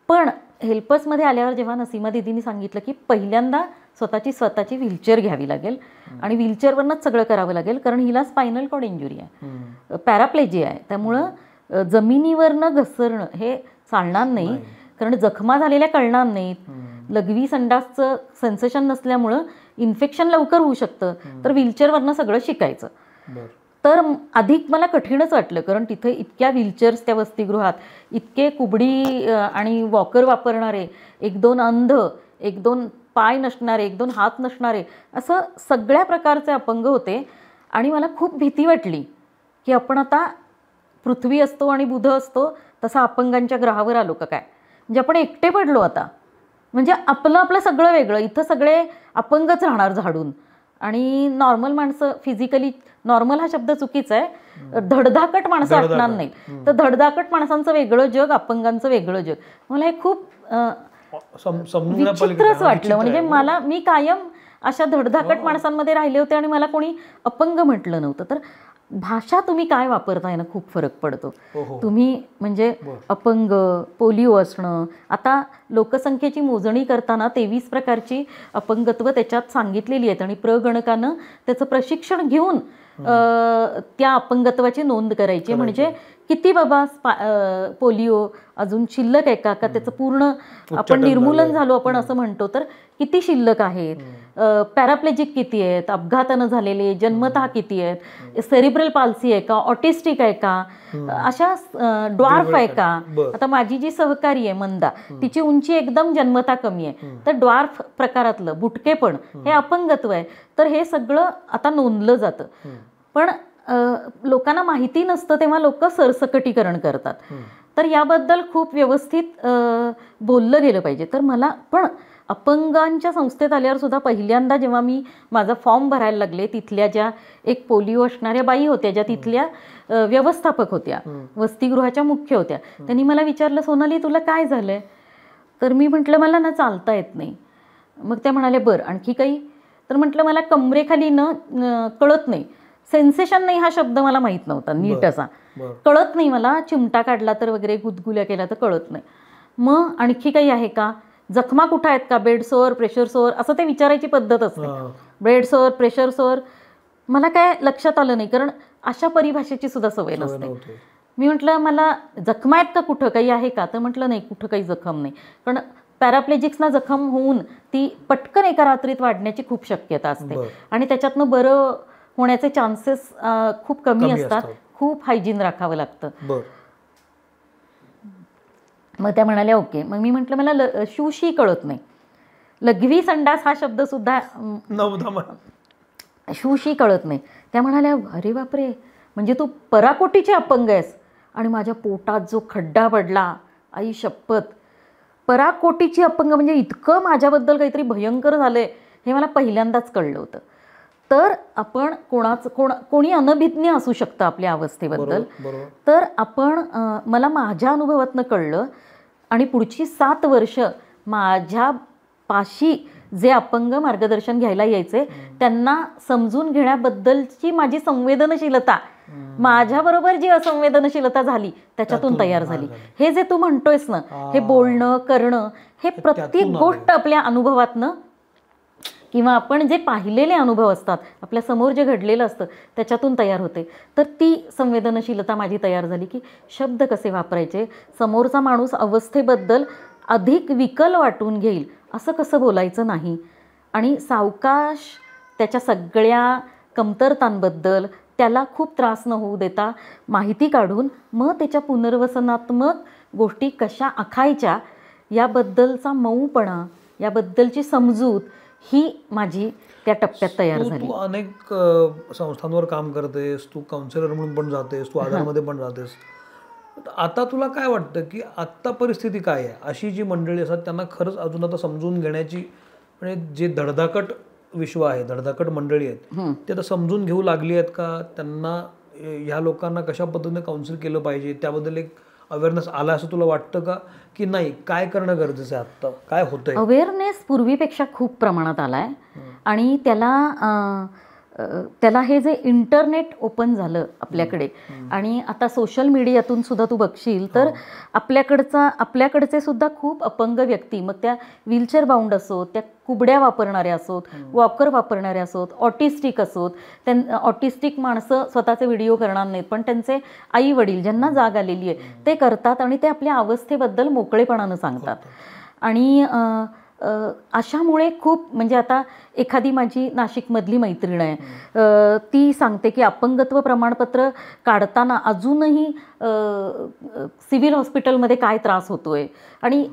पण हेल्पर्समध्ये आल्यावर जेव्हा नसीमा दीदींनी सांगितलं की पहिल्यांदा स्वतःची व्हीलचेअर घ्यावी लागेल आणि व्हीलचेअरवरनंच सगळं करावं लागेल, कारण हिला स्पायनल कॉर्ड इंजुरी आहे, पॅराप्लेजिया आहे, त्यामुळं जमिनीवरनं घसरणं हे चालणार नाही, कारण जखमा झालेल्या कळणार नाहीत, लघवी संडासचं सेन्सेशन नसल्यामुळं इन्फेक्शन लवकर होऊ शकतं, तर व्हीलचेअरवरनं सगळं शिकायचं. तर अधिक मला कठीणच वाटलं, कारण तिथे इतक्या व्हीलचेअर्स त्या वसतिगृहात, इतके कुबडी आणि वॉकर वापरणारे, 1-2 अंध, 1-2 पाय नसणारे, 1-2 हात नसणारे, असं सगळ्या प्रकारचे अपंग होते. आणि मला खूप भीती वाटली की आपण आता पृथ्वी असतो आणि बुध असतो तसा अपंगांच्या ग्रहावर आलो का काय, म्हणजे आपण एकटे पडलो आता, म्हणजे आपलं सगळं वेगळं, इथं सगळे अपंगच राहणार झाडून, आणि नॉर्मल माणसं, फिजिकली नॉर्मल हा शब्द चुकीचा आहे, धडधाकट माणसं असणार नाही, तर धडधाकट माणसांचं वेगळं जग, अपंगांचं वेगळं जग. मला हे खूप विचित्रच वाटलं. म्हणजे मी कायम अशा धडधाकट माणसांमध्ये राहिले होते आणि मला कोणी अपंग म्हटलं नव्हतं. तर भाषा तुम्ही काय वापरताय ना खूप फरक पडतो. तुम्ही म्हणजे अपंग, पोलिओ असणं, आता लोकसंख्येची मोजणी करताना 23 प्रकारची अपंगत्व त्याच्यात सांगितलेली आहेत आणि प्रगणकानं त्याचं प्रशिक्षण घेऊन त्या अपंगत्वाची नोंद करायची. म्हणजे किती बाबा पोलिओ अजून शिल्लक आहे का त्याचं पूर्ण आपण निर्मूलन झालो आपण असं म्हणतो, तर किती शिल्लक आहेत, पॅराप्लेजिक किती आहेत, अपघातानं झालेले, जन्मतः किती आहेत, सेरिब्रल पाल्सी आहे का, ऑटिस्टिक आहे का, अशा ड्वार्फ आहे का. आता माझी जी सहकारी आहे मंदा, तिची उंची एकदम जन्मतः कमी आहे, तर ड्वार्फ प्रकारातलं बुटकेपण हे अपंगत्व आहे. तर हे सगळं आता नोंदलं जातं. पण लोकांना माहिती नसतं तेव्हा लोक सरसकटीकरण करतात. तर याबद्दल खूप व्यवस्थित बोललं गेलं पाहिजे. तर मला पण अपंगांच्या संस्थेत आल्यावर सुद्धा पहिल्यांदा जेव्हा मी माझा फॉर्म भरायला लागले, तिथल्या ज्या एक पोलिओ असणाऱ्या बाई होत्या, ज्या तिथल्या व्यवस्थापक होत्या, वसतिगृहाच्या मुख्य होत्या, त्यांनी मला विचारलं, सोनाली तुला काय झालंय? तर मी म्हटलं मला ना चालता येत नाही. मग त्या म्हणाले बरं आणखी काही? तर म्हटलं मला कमरेखाली कळत नाही, सेन्सेशन नाही हा शब्द मला माहीत नव्हता नीट असा, कळत नाही मला, चिमटा काढला तर वगैरे, गुदगुल्या केला तर कळत नाही. मग आणखी काही आहे का? जखमा कुठं आहेत का? बेड सोअर, प्रेशर सोअर, असं ते विचारायची पद्धत असते. बेड सोअर, प्रेशर सोअर, मला काय लक्षात आलं नाही, कारण अशा परिभाषेची सुद्धा सवय नसते. मी म्हटलं मला जखमा आहेत का, कुठं काही आहे का? तर म्हटलं नाही, कुठं काही जखम नाही, कारण पॅराप्लेजिक्सना जखम होऊन ती पटकन एका रात्रीत वाढण्याची खूप शक्यता असते आणि त्याच्यातनं बरं होण्याचे चान्सेस खूप कमी असतात. खूप हायजीन राखावं लागतं. मग त्या म्हणाल्या ओके. मग मी म्हटलं मला शूशी कळत नाही, लघवी संडास हा शब्दसुद्धा शूशी कळत नाही. त्या म्हणाल्या अरे बापरे, म्हणजे तू पराकोटीचे अपंग आहेस. आणि माझ्या पोटात जो खड्डा पडला, आई शपथ, पराकोटीची अपंग म्हणजे इतकं माझ्याबद्दल काहीतरी भयंकर झालं आहे हे मला पहिल्यांदाच कळलं होतं. तर आपण कोणी अनभिज्ञ असू शकतं आपल्या अवस्थेबद्दल. तर आपण मला माझ्या अनुभवातनं कळलं आणि पुढची 7 वर्ष माझ्या पाशी जे अपंग मार्गदर्शन घ्यायला यायचे त्यांना समजून घेण्याबद्दलची माझी संवेदनशीलता, माझ्याबरोबर जी असंवेदनशीलता झाली त्याच्यातून तयार झाली. हे जे तू म्हणतोयस ना, हे बोलणं करणं, हे प्रत्येक गोष्ट आपल्या अनुभवातनं किंवा आपण जे पाहिलेले अनुभव असतात, आपल्या समोर जे घडलेलं असतं त्याच्यातून तयार होते. तर ती संवेदनशीलता माझी तयार झाली की शब्द कसे वापरायचे, समोरचा माणूस अवस्थेबद्दल अधिक विकल वाटून घेईल असं कसं बोलायचं नाही, आणि सावकाश त्याच्या सगळ्या कमतरतांबद्दल त्याला खूप त्रास न होऊ देता माहिती काढून मग त्याच्या पुनर्वसनात्मक गोष्टी कशा आखायच्या याबद्दलचा मऊपणा, याबद्दलची समजूत ही माझी त्या टप्प्यात तयार झाली. तू अनेक संस्थांवर काम करतेस, तू काउन्सिलर म्हणून पण जातेस, तू आधारमध्ये पण जातेस. आता तुला काय वाटतं की आत्ता परिस्थिती काय आहे? अशी जी मंडळी असतात त्यांना खरंच अजून आता समजून घेण्याची, म्हणजे जे धडधाकट विश्व आहे, धडधाकट मंडळी आहेत, ते आता समजून घेऊ लागली आहेत का? त्यांना ह्या लोकांना कशा पद्धतीने काउन्सिल केलं पाहिजे त्याबद्दल एक अवेअरनेस आला असं तुला वाटतं का, की नाही? काय करणं गरजेचं आहे आत्ता? काय होतंय? अवेअरनेस पूर्वीपेक्षा खूप प्रमाणात आला आहे. आणि त्याला हे जे इंटरनेट ओपन झालं आपल्याकडे, आणि आता सोशल मीडियातून सुद्धा तू बघशील तर आपल्याकडचे सुद्धा खूप अपंग व्यक्ती, मग त्या व्हीलचेअर बाउंड असोत, त्या कुबड्या वापरणाऱ्या असोत, वॉकर वापरणाऱ्या असोत, ऑटिस्टिक असोत, ऑटिस्टिक माणसं स्वतःचे व्हिडिओ करणार नाहीत पण त्यांचे आई वडील ज्यांना जाग आलेली आहे ते करतात आणि ते आपल्या अवस्थेबद्दल मोकळेपणानं सांगतात. आणि अशामुळे खूप, म्हणजे आता एखादी माझी नाशिकमधली मैत्रीण आहे, ती सांगते की अपंगत्व प्रमाणपत्र काढताना अजूनही सिव्हिल हॉस्पिटलमध्ये काय त्रास होतोय आणि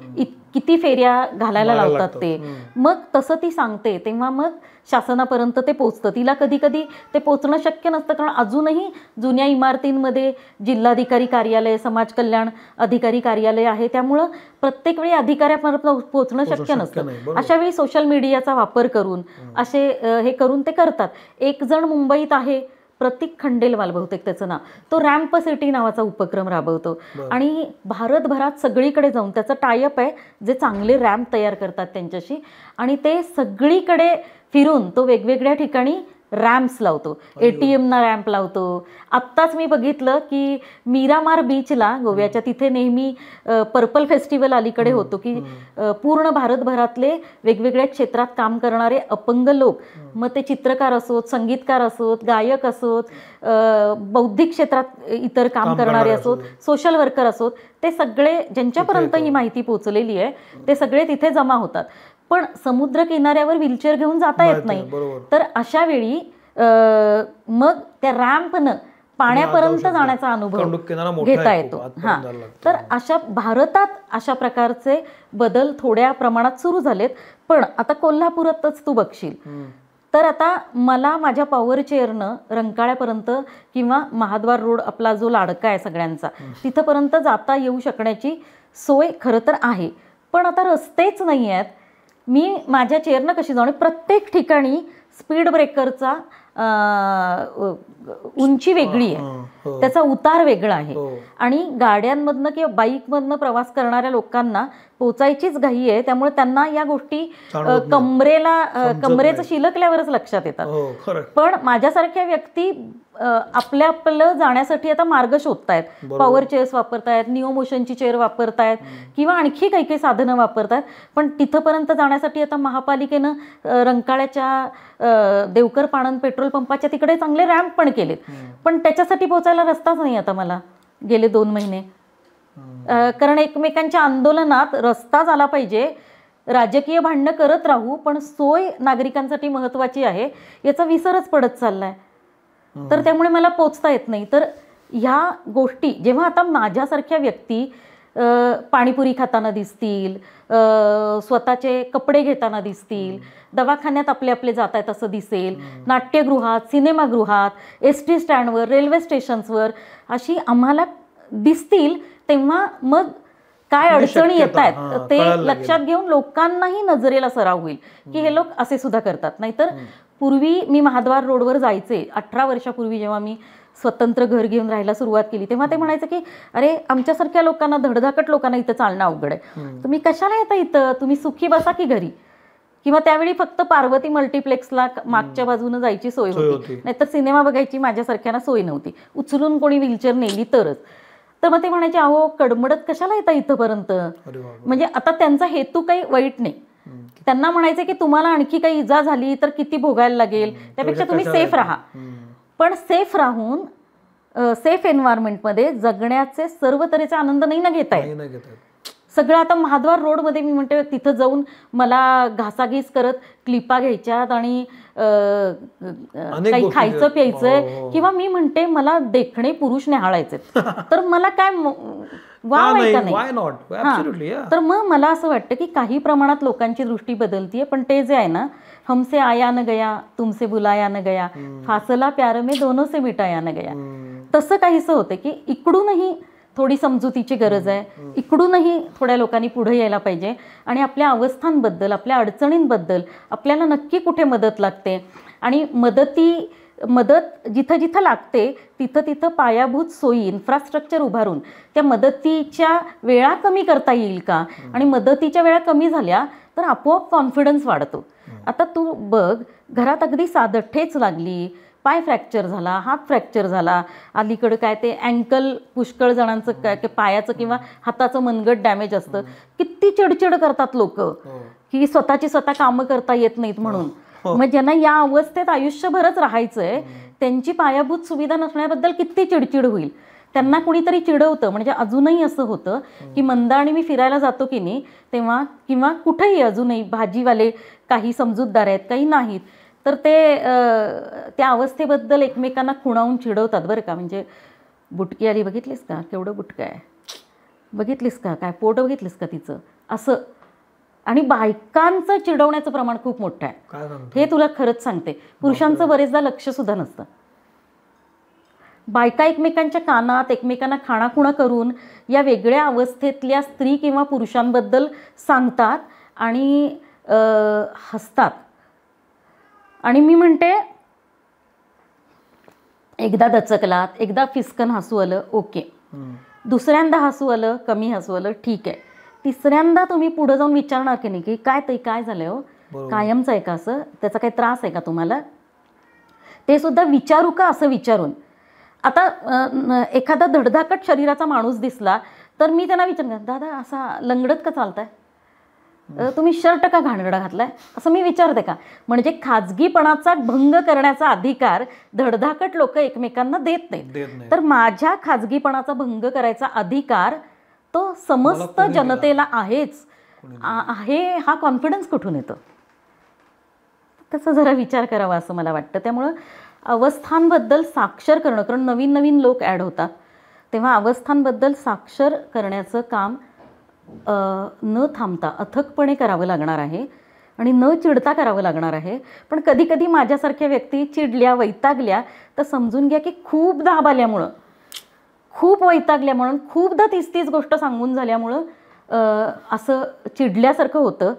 किती फेऱ्या घालायला लावतात ते. मग तसं ती सांगते तेव्हा मग शासनापर्यंत ते पोचतं. तिला कधी कधी ते पोचणं शक्य नसतं, कारण अजूनही जुन्या इमारतींमध्ये जिल्हाधिकारी कार्यालय, समाज कल्याण अधिकारी कार्यालय आहे, त्यामुळं प्रत्येक वेळी अधिकाऱ्यापर्यंत पोचणं शक्य नसतं. अशा वेळी सोशल मीडियाचा वापर करून असे हे करून ते करतात. एक जण मुंबईत आहे, प्रतीक खंडेलवाल बहुतेक त्याचं नाव, तो रॅम्प सिटी नावाचा उपक्रम राबवतो आणि भारतभरात सगळीकडे जाऊन त्याचं टायअप आहे जे चांगले रॅम्प तयार करतात त्यांच्याशी, आणि ते सगळीकडे फिरून तो वेगवेगळ्या ठिकाणी रॅम्प्स लावतो. ATMना रॅम्प लावतो. आत्ताच मी बघितलं की मीरामार बीचला गोव्याच्या तिथे नेहमी पर्पल फेस्टिवल अलीकडे होतो की पूर्ण भारतभरातले वेगवेगळ्या क्षेत्रात काम करणारे अपंग लोक, मग ते चित्रकार असोत, संगीतकार असोत, गायक असोत, बौद्धिक क्षेत्रात इतर काम करणारे असोत, सोशल वर्कर असोत, ते सगळे ज्यांच्यापर्यंत ही माहिती पोचलेली आहे ते सगळे तिथे जमा होतात. पण समुद्र किनाऱ्यावर व्हीलचेअर घेऊन जाता येत नाही, तर अशा वेळी मग त्या रॅम्पनं पाण्यापर्यंत जाण्याचा अनुभव घेता येतो. हां, तर भारतात अशा प्रकारचे बदल थोड्या प्रमाणात सुरू झालेत. पण आता कोल्हापुरातच तू बघशील तर आता मला माझ्या पॉवर चेअरनं रंकाळ्यापर्यंत किंवा महाद्वार रोड आपला जो लाडका आहे सगळ्यांचा, तिथंपर्यंत जाता येऊ शकण्याची सोय खरं तर आहे. पण आता रस्तेच नाही आहेत. मी माझ्या चेअरनं कशी जाऊ? प्रत्येक ठिकाणी स्पीड ब्रेकरचा उंची वेगळी आहे, त्याचा उतार वेगळा आहे, आणि गाड्यांमधनं किंवा बाईकमधनं प्रवास करणाऱ्या लोकांना पोचायचीच घाई आहे, त्यामुळे त्यांना या गोष्टी कमरेचं शिलकल्यावरच लक्षात येतात. पण माझ्यासारख्या व्यक्ती आपलं जाण्यासाठी आता मार्ग शोधतायत. पॉवर चेअर्स वापरतायत, निओ मोशनची चेअर वापरतायत किंवा आणखी काही काही साधनं वापरतायत. पण तिथंपर्यंत जाण्यासाठी आता महापालिकेनं रंकाळ्याच्या देवकर पाणंद पेट्रोल पंपाच्या तिकडे चांगले रॅम्प पण केलेत. पण त्याच्यासाठी पोचायला रस्ताच नाही आता मला गेले 2 महिने. कारण एकमेकांच्या आंदोलनात रस्ता झाला पाहिजे, राजकीय भांडणं करत राहू, पण सोय नागरिकांसाठी महत्त्वाची आहे याचा विसरच पडत चाललाय. तर त्यामुळे मला पोचता येत नाही. तर ह्या गोष्टी जेव्हा आता माझ्यासारख्या व्यक्ती पाणीपुरी खाताना दिसतील, स्वतःचे कपडे घेताना दिसतील, दवाखान्यात आपले आपले जात आहेत असं दिसेल, नाट्यगृहात, सिनेमागृहात, ST स्टँडवर, रेल्वे स्टेशन्सवर अशी आम्हाला दिसतील, तेव्हा मग काय अडचणी येत आहेत ते लक्षात घेऊन लोकांनाही नजरेला सराव होईल की हे लोक असे सुद्धा करतात. नाहीतर पूर्वी मी महाद्वार रोडवर जायचे 18 वर्षापूर्वी, जेव्हा मी स्वतंत्र घर घेऊन राहायला सुरुवात केली, तेव्हा ते म्हणायचं की अरे आमच्यासारख्या लोकांना, धडधाकट लोकांना इथं चालणं अवघड आहे, तुम्ही कशाला येता इथं, तुम्ही सुखी बसा की घरी. किंवा त्यावेळी फक्त पार्वती मल्टिप्लेक्सला मागच्या बाजूने जायची सोय होती, नाहीतर सिनेमा बघायची माझ्यासारख्यांना सोय नव्हती, उचलून कोणी व्हीलचेअर नेली तरच. तर मग ते म्हणायचे अहो कडमडत कशाला येता इथंपर्यंत. म्हणजे आता त्यांचा हेतू काही वाईट नाही, त्यांना म्हणायचं की तुम्हाला आणखी काही इजा झाली तर किती भोगायला लागेल, त्यापेक्षा तुम्ही सेफ राहा. पण सेफ राहून सेफ एन्व्हायरमेंटमध्ये जगण्याचे सर्व तऱ्हेचे आनंद नाही ना घेता येत. सगळं आता महाद्वार रोडमध्ये मी म्हणते तिथं जाऊन मला घासाघीस करत क्लिपा घ्यायच्यात आणि काही खायचं प्यायचंय, किंवा मी म्हणते मला देखणे पुरुष निहाळायचे, तर मला काय वाव आहे का नाही. तर मग मला असं वाटतं की काही प्रमाणात लोकांची दृष्टी बदलतीये, पण ते जे आहे ना, हमसे आया न गया तुमसे बुलाया न गया, फासला प्यार में दोनों से मिटाया न गया, तसं काहीसं होतं की इकडूनही थोडी समजुतीची गरज आहे, इकडूनही थोड्या लोकांनी पुढे यायला पाहिजे आणि आपल्या अवस्थांबद्दल, आपल्या अडचणींबद्दल, आपल्याला नक्की कुठे मदत लागते आणि मदत जिथं जिथं लागते तिथं तिथं पायाभूत सोयी, इन्फ्रास्ट्रक्चर उभारून त्या मदतीच्या वेळा कमी करता येईल का, आणि मदतीच्या वेळा कमी झाल्या तर आपोआप कॉन्फिडन्स वाढतो. आता तू बघ, घरात अगदी साधं ठेच लागली, पाय फ्रॅक्चर झाला, हात फ्रॅक्चर झाला, अलीकडं काय ते अँकल, पुष्कळ जणांचं काय पायाचं किंवा हाताचं मनगट डॅमेज असतं, किती चिडचिड करतात लोक की स्वतःची स्वतः कामं करता येत नाहीत म्हणून. मग ज्यांना या अवस्थेत आयुष्यभरच राहायचंय त्यांची पायाभूत सुविधा नसण्याबद्दल किती चिडचिड होईल. त्यांना कुणीतरी चिडवतं. म्हणजे अजूनही असं होतं की मंदा आणि मी फिरायला जातो की नाही तेव्हा, किंवा कुठेही अजूनही भाजीवाले काही समजूतदार आहेत, काही नाहीत, तर ते त्या अवस्थेबद्दल एकमेकांना खुणावून चिडवतात बरं का. म्हणजे बुटकी आली बघितलीस का, केवढं बुटकं आहे, बघितलीस का, काय पोट बघितलीस का तिचं, असं. आणि बायकांचं चिडवण्याचं प्रमाण खूप मोठं आहे, हे तुला खरंच सांगते. पुरुषांचं बरेचदा लक्ष सुद्धा नसतं. बायका एकमेकांच्या कानात एकमेकांना खाणाखुणा करून या वेगळ्या अवस्थेतल्या स्त्री किंवा पुरुषांबद्दल सांगतात आणि हसतात. आणि मी म्हणते एकदा दचकलात, एकदा फिसकन हसू आलं, ओके. दुसऱ्यांदा हसू आलं, कमी हसू आलं, ठीक आहे. तिसऱ्यांदा तुम्ही पुढे जाऊन विचारणार की नाही की काय ताई काय झालंय हो, कायमचं आहे का असं, त्याचा काही त्रास आहे का तुम्हाला, ते सुद्धा विचारू का असं विचारून. आता एखादा धडधाकट शरीराचा माणूस दिसला तर मी त्यांना विचारणार, दादा असा लंगडत का चालताय, तुम्ही शर्ट का घाणगडा घातलाय, असं मी विचारते का. म्हणजे खाजगीपणाचा भंग करण्याचा अधिकार धडधाकट लोक एकमेकांना देत नाहीत, तर माझ्या खाजगीपणाचा भंग करायचा अधिकार तो समस्त जनतेला आहेच आहे. हा कॉन्फिडन्स कुठून येतो, त्याचा जरा विचार करावा असं मला वाटतं. त्यामुळं अवस्थांबद्दल साक्षर करणं, कारण नवीन नवीन लोक ॲड होतात, तेव्हा अवस्थांबद्दल साक्षर करण्याचं काम न थांबता अथकपणे करावं लागणार आहे आणि न चिडता करावं लागणार आहे. पण कधी कधी माझ्यासारख्या व्यक्ती चिडल्या, वैतागल्या तर समजून घ्या की खूप दाब आल्यामुळं, खूप वैतागल्यामुळं, खूपदा तीच गोष्ट सांगून झाल्यामुळं असं चिडल्यासारखं होतं.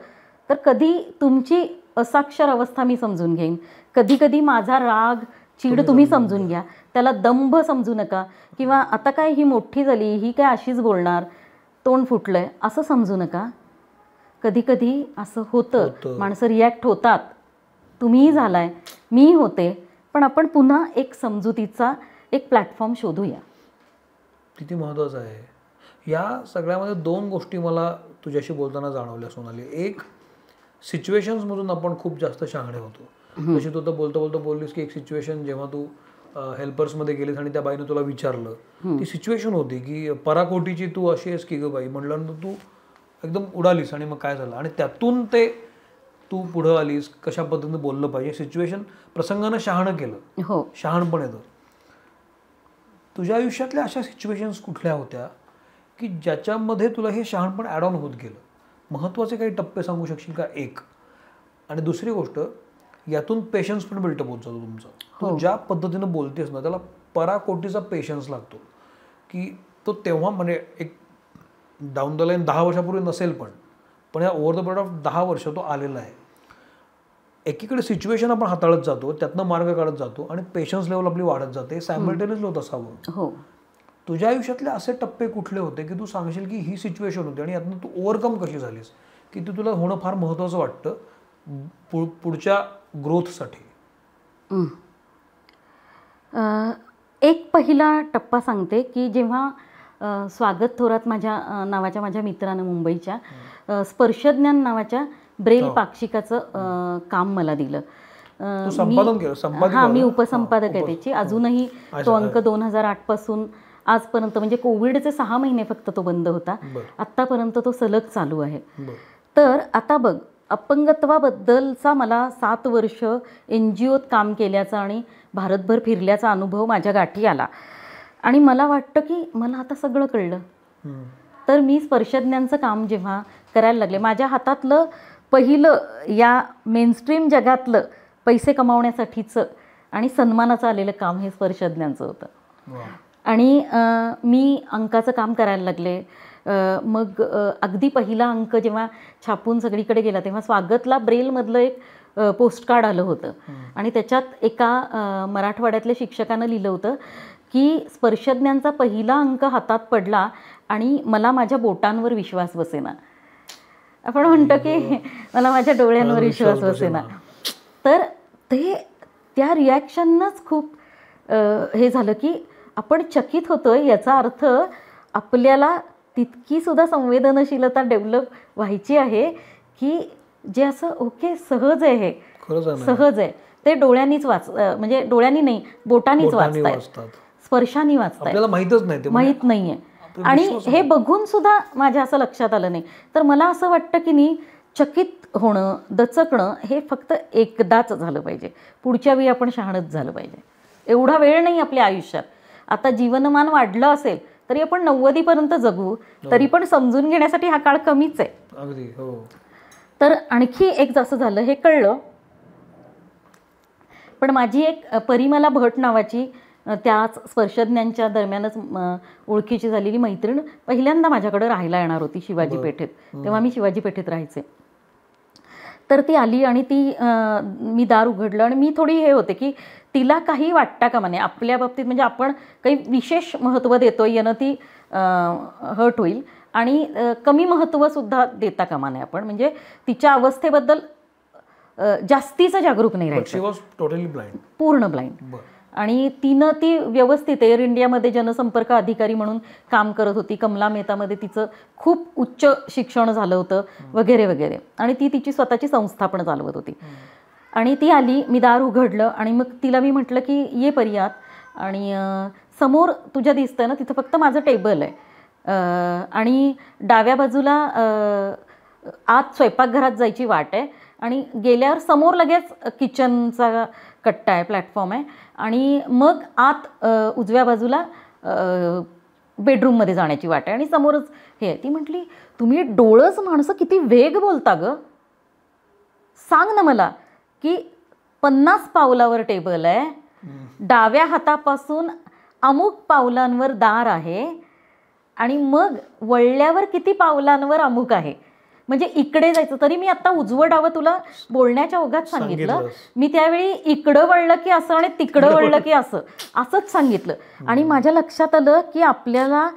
तर कधी तुमची असाक्षर अवस्था मी समजून घेईन, कधी कधी माझा राग, चीड तुम्ही समजून घ्या, त्याला दंभ समजू नका, किंवा आता काय ही मोठी झाली, ही काय अशीच बोलणार, तोंड फुटलंय असं समजू नका. कधी कधी असं होतं, माणसं रिॲक्ट होतात, तुम्हीही झालाय, मी होते, पण आपण पुन्हा एक समजुतीचा एक प्लॅटफॉर्म शोधूया. किती महत्त्वाचं आहे. या सगळ्यामध्ये दोन गोष्टी मला तुझ्याशी बोलताना जाणवल्या सोनाली. एक, सिच्युएशन्समधून आपण खूप जास्त शहाणे होतो. जशी तू तर बोलता बोलता बोललीस की एक सिच्युएशन जेव्हा तू हेल्पर्समध्ये गेलीस आणि त्या बाईनं तुला विचारलं, ती सिच्युएशन होती की पराकोटीची तू अशी आहेस की ग बाई, म्हटल्यानंतर तू एकदम उडालीस आणि मग काय झालं आणि त्यातून ते तू पुढं आलीस, कशा पद्धतीने बोललं पाहिजे, सिच्युएशन प्रसंगानं शहाणं केलं. हो, शहाणपण येतं. तुझ्या आयुष्यातल्या अशा सिच्युएशन्स कुठल्या होत्या की ज्याच्यामध्ये तुला हे शहाणपण ॲड ऑन होत गेलं. महत्त्वाचे काही टप्पे सांगू शकशील का? एक. आणि दुसरी गोष्ट, यातून पेशन्स पण बिल्टअप होत जातो तुमचा. तू ज्या पद्धतीनं बोलतेस ना त्याला पराकोटीचा पेशन्स लागतो, की तो तेव्हा म्हणजे एक डाऊन द लाईन 10 वर्षापूर्वी नसेल पण या ओव्हर द पिरियड ऑफ 10 वर्ष तो आलेला आहे. एकीकडे सिच्युएशन आपण हाताळत जातो, त्यातनं मार्ग काढत जातो आणि पेशन्स लेवल आपली वाढत जाते. सायमल्टेनियसली होत असावं. तुझ्या आयुष्यातले असे टप्पे कुठले होते की तू सांगशील की ही सिच्युएशन होती आणि यातनं तू ओव्हरकम कशी झालीस, की ती तुला होणं फार महत्त्वाचं वाटतं पुढच्या ग्रोथसाठी? एक पहिला टप्पा सांगते की जेव्हा स्वागत थोरात नावाच्या माझ्या मित्रानं मुंबईच्या स्पर्शज्ञान नावाच्या ब्रेल पाक्षिकाचं काम मला दिलं. मी उपसंपादक आहे त्याची. अजूनही तो अंक 2008 पासून आजपर्यंत, म्हणजे कोविडचे 6 महिने फक्त तो बंद होता, आत्तापर्यंत तो सलग चालू आहे. तर आता बघ, अपंगत्वाबद्दलचा मला 7 वर्ष NGOत काम केल्याचा आणि भारतभर फिरल्याचा अनुभव माझ्या गाठी आला आणि मला वाटतं की मला आता सगळं कळलं. तर मी स्पर्शज्ञांचं काम जेव्हा करायला लागले, माझ्या हातातलं पहिलं या मेनस्ट्रीम जगातलं पैसे कमावण्यासाठीचं आणि सन्मानाचं आलेलं काम हे स्पर्शज्ञांचं होतं. आणि मी अंकाचं काम करायला लागले. मग अगदी पहिला अंक जेव्हा छापून सगळीकडे गेला तेव्हा स्वागतला ब्रेलमधलं एक पोस्टकार्ड आलं होतं आणि त्याच्यात एका मराठवाड्यातल्या शिक्षकानं लिहिलं होतं की स्पर्शज्ञांचा पहिला अंक हातात पडला आणि मला माझ्या बोटांवर विश्वास बसेना. आपण म्हणतो की मला माझ्या डोळ्यांवर विश्वास बसेना. तर त्या रिॲक्शननंच खूप हे झालं की आपण चकित होतोय. याचा अर्थ आपल्याला तितकी सुद्धा संवेदनशीलता डेव्हलप व्हायची आहे की जे असं ओके सहज आहे, हे सहज आहे, ते डोळ्यांनीच म्हणजे डोळ्यांनी नाही, बोटांनीच वाचतायत, स्पर्शाने वाचतायत, माहीत नाहीये. आणि हे बघून सुद्धा माझ्या असं लक्षात आलं नाही. तर मला असं वाटतं की नाही, चकित होणं, दचकणं हे फक्त एकदाच झालं पाहिजे. पुढच्या वेळी आपण शहाणच झालं पाहिजे. एवढा वेळ नाही आपल्या आयुष्यात. आता जीवनमान वाढलं असेल तरी आपण 90पर्यंत जगू, तरी पण समजून घेण्यासाठी हा काळ कमीच आहे. अगदी हो. तर आणखी एक जसं झालं हे कळलं. पण माझी एक परिमला भट नावाची त्याच स्पर्शज्ञांच्या दरम्यानच ओळखीची झालेली मैत्रीण पहिल्यांदा माझ्याकडे राहायला येणार होती शिवाजी पेठेत. तेव्हा मी शिवाजी पेठेत राहायचे. तर ती आली आणि मी दार उघडलं आणि मी थोडी हे होते की तिला काही वाटता कामा नये आपल्या बाबतीत, म्हणजे आपण काही विशेष महत्त्व देतोय यानं ती हर्ट होईल आणि कमी महत्त्वसुद्धा देता कामा नये आपण, म्हणजे तिच्या अवस्थेबद्दल जास्तीचं जागरूक नाही राहायचं, पूर्ण ब्लाइंड. आणि तिनं ती व्यवस्थित एअर इंडियामध्ये जनसंपर्क अधिकारी म्हणून काम करत होती. कमला मेहतामध्ये तिचं खूप उच्च शिक्षण झालं होतं वगैरे वगैरे. आणि ती तिची स्वतःची संस्था पण चालवत होती. आणि ती आली, मी दार उघडलं आणि मग तिला मी म्हटलं की ये परियात, आणि समोर तुझ्या दिसतंय ना तिथं फक्त माझं टेबल आहे आणि डाव्या बाजूला आत स्वयंपाकघरात जायची वाट आहे आणि गेल्यावर समोर लगेच किचनचा कट्टा आहे, प्लॅटफॉर्म आहे आणि मग आत उजव्या बाजूला बेडरूममध्ये जाण्याची वाट आहे आणि समोरच हे आहे. ती म्हटली, तुम्ही डोळस माणसं किती वेग बोलता गं, सांग ना मला की 50 पावलावर टेबल आहे, डाव्या हातापासून अमुक पावलांवर दार आहे आणि मग वळल्यावर किती पावलांवर अमुक आहे, म्हणजे इकडे जायचं. तरी मी आता उजवं डावं तुला बोलण्याच्या ओघात सांगितलं. मी त्यावेळी इकडं वळलं की असं आणि तिकडं वळलं की असंच सांगितलं. आणि माझ्या लक्षात आलं की आपल्याला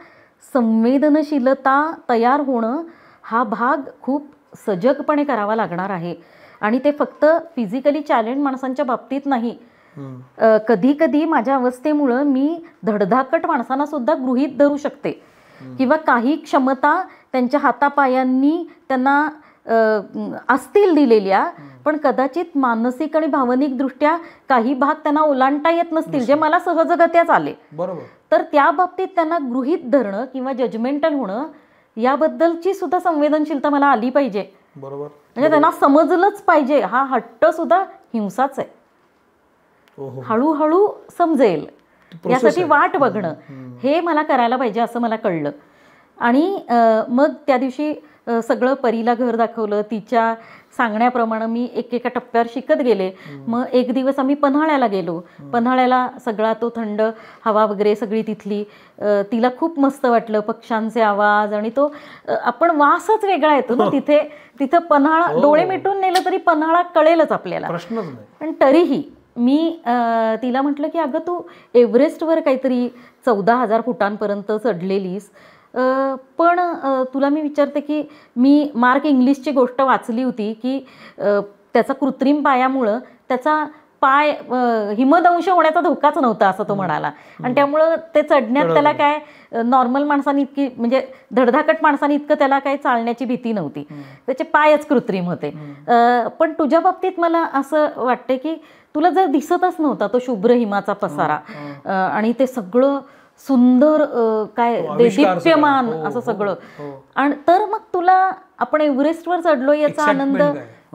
संवेदनशीलता तयार होणं हा भाग खूप सजगपणे करावा लागणार आहे. आणि ते फक्त फिजिकली चॅलेंज माणसांच्या बाबतीत नाही. कधी कधी माझ्या अवस्थेमुळं मी धडधाकट माणसांना सुद्धा गृहीत धरू शकते किंवा काही क्षमता त्यांच्या हातापायांनी त्यांना असतील दिलेल्या, पण कदाचित मानसिक आणि भावनिक दृष्ट्या काही भाग त्यांना ओलांडता येत नसतील, जे मला सहजगत्याच आले. बरोबर. तर त्या बाबतीत त्यांना गृहीत धरणं किंवा जजमेंटल होणं याबद्दलची सुद्धा संवेदनशीलता मला आली पाहिजे. बरोबर. म्हणजे त्यांना समजलंच पाहिजे हा हट्ट सुद्धा हिंसाच आहे. हळूहळू समजेल यासाठी वाट बघणं हे मला करायला पाहिजे असं मला कळलं. आणि मग त्या दिवशी सगळं परीला घर दाखवलं. तिच्या सांगण्याप्रमाणे मी एकेका टप्प्यावर शिकत गेले. मग एक दिवस आम्ही पन्हाळ्याला गेलो. पन्हाळ्याला सगळा तो थंड हवा वगैरे सगळी तिथली, तिला खूप मस्त वाटलं. पक्ष्यांचे आवाज आणि तो आपण वासच वेगळा येतो ना तिथे. तिथं पन्हाळा डोळे मिटून नेलं तरी पन्हाळा कळेलच आपल्याला. पण तरीही मी तिला म्हटलं की अगं तू एव्हरेस्टवर काहीतरी 14,000 फुटांपर्यंत चढलेलीस, पण तुला मी विचारते की मी मार्क इंग्लिशची गोष्ट वाचली होती की त्याचा कृत्रिम पायामुळं त्याचा पाय हिमदंश होण्याचा धोकाच नव्हता असं तो म्हणाला. आणि त्यामुळं ते चढण्यात त्याला काय नॉर्मल माणसांनी इतकी म्हणजे धडधाकट माणसांनी इतकं त्याला काही चालण्याची भीती नव्हती. त्याचे पायच कृत्रिम होते. पण तुझ्या बाबतीत मला असं वाटते की तुला जर दिसतच नव्हता तो शुभ्र हिमाचा पसारा आणि ते सगळं सुंदर काय देदीप्यमान असं सगळं, आणि तर मग तुला आपण एव्हरेस्टवर चढलो याचा आनंद,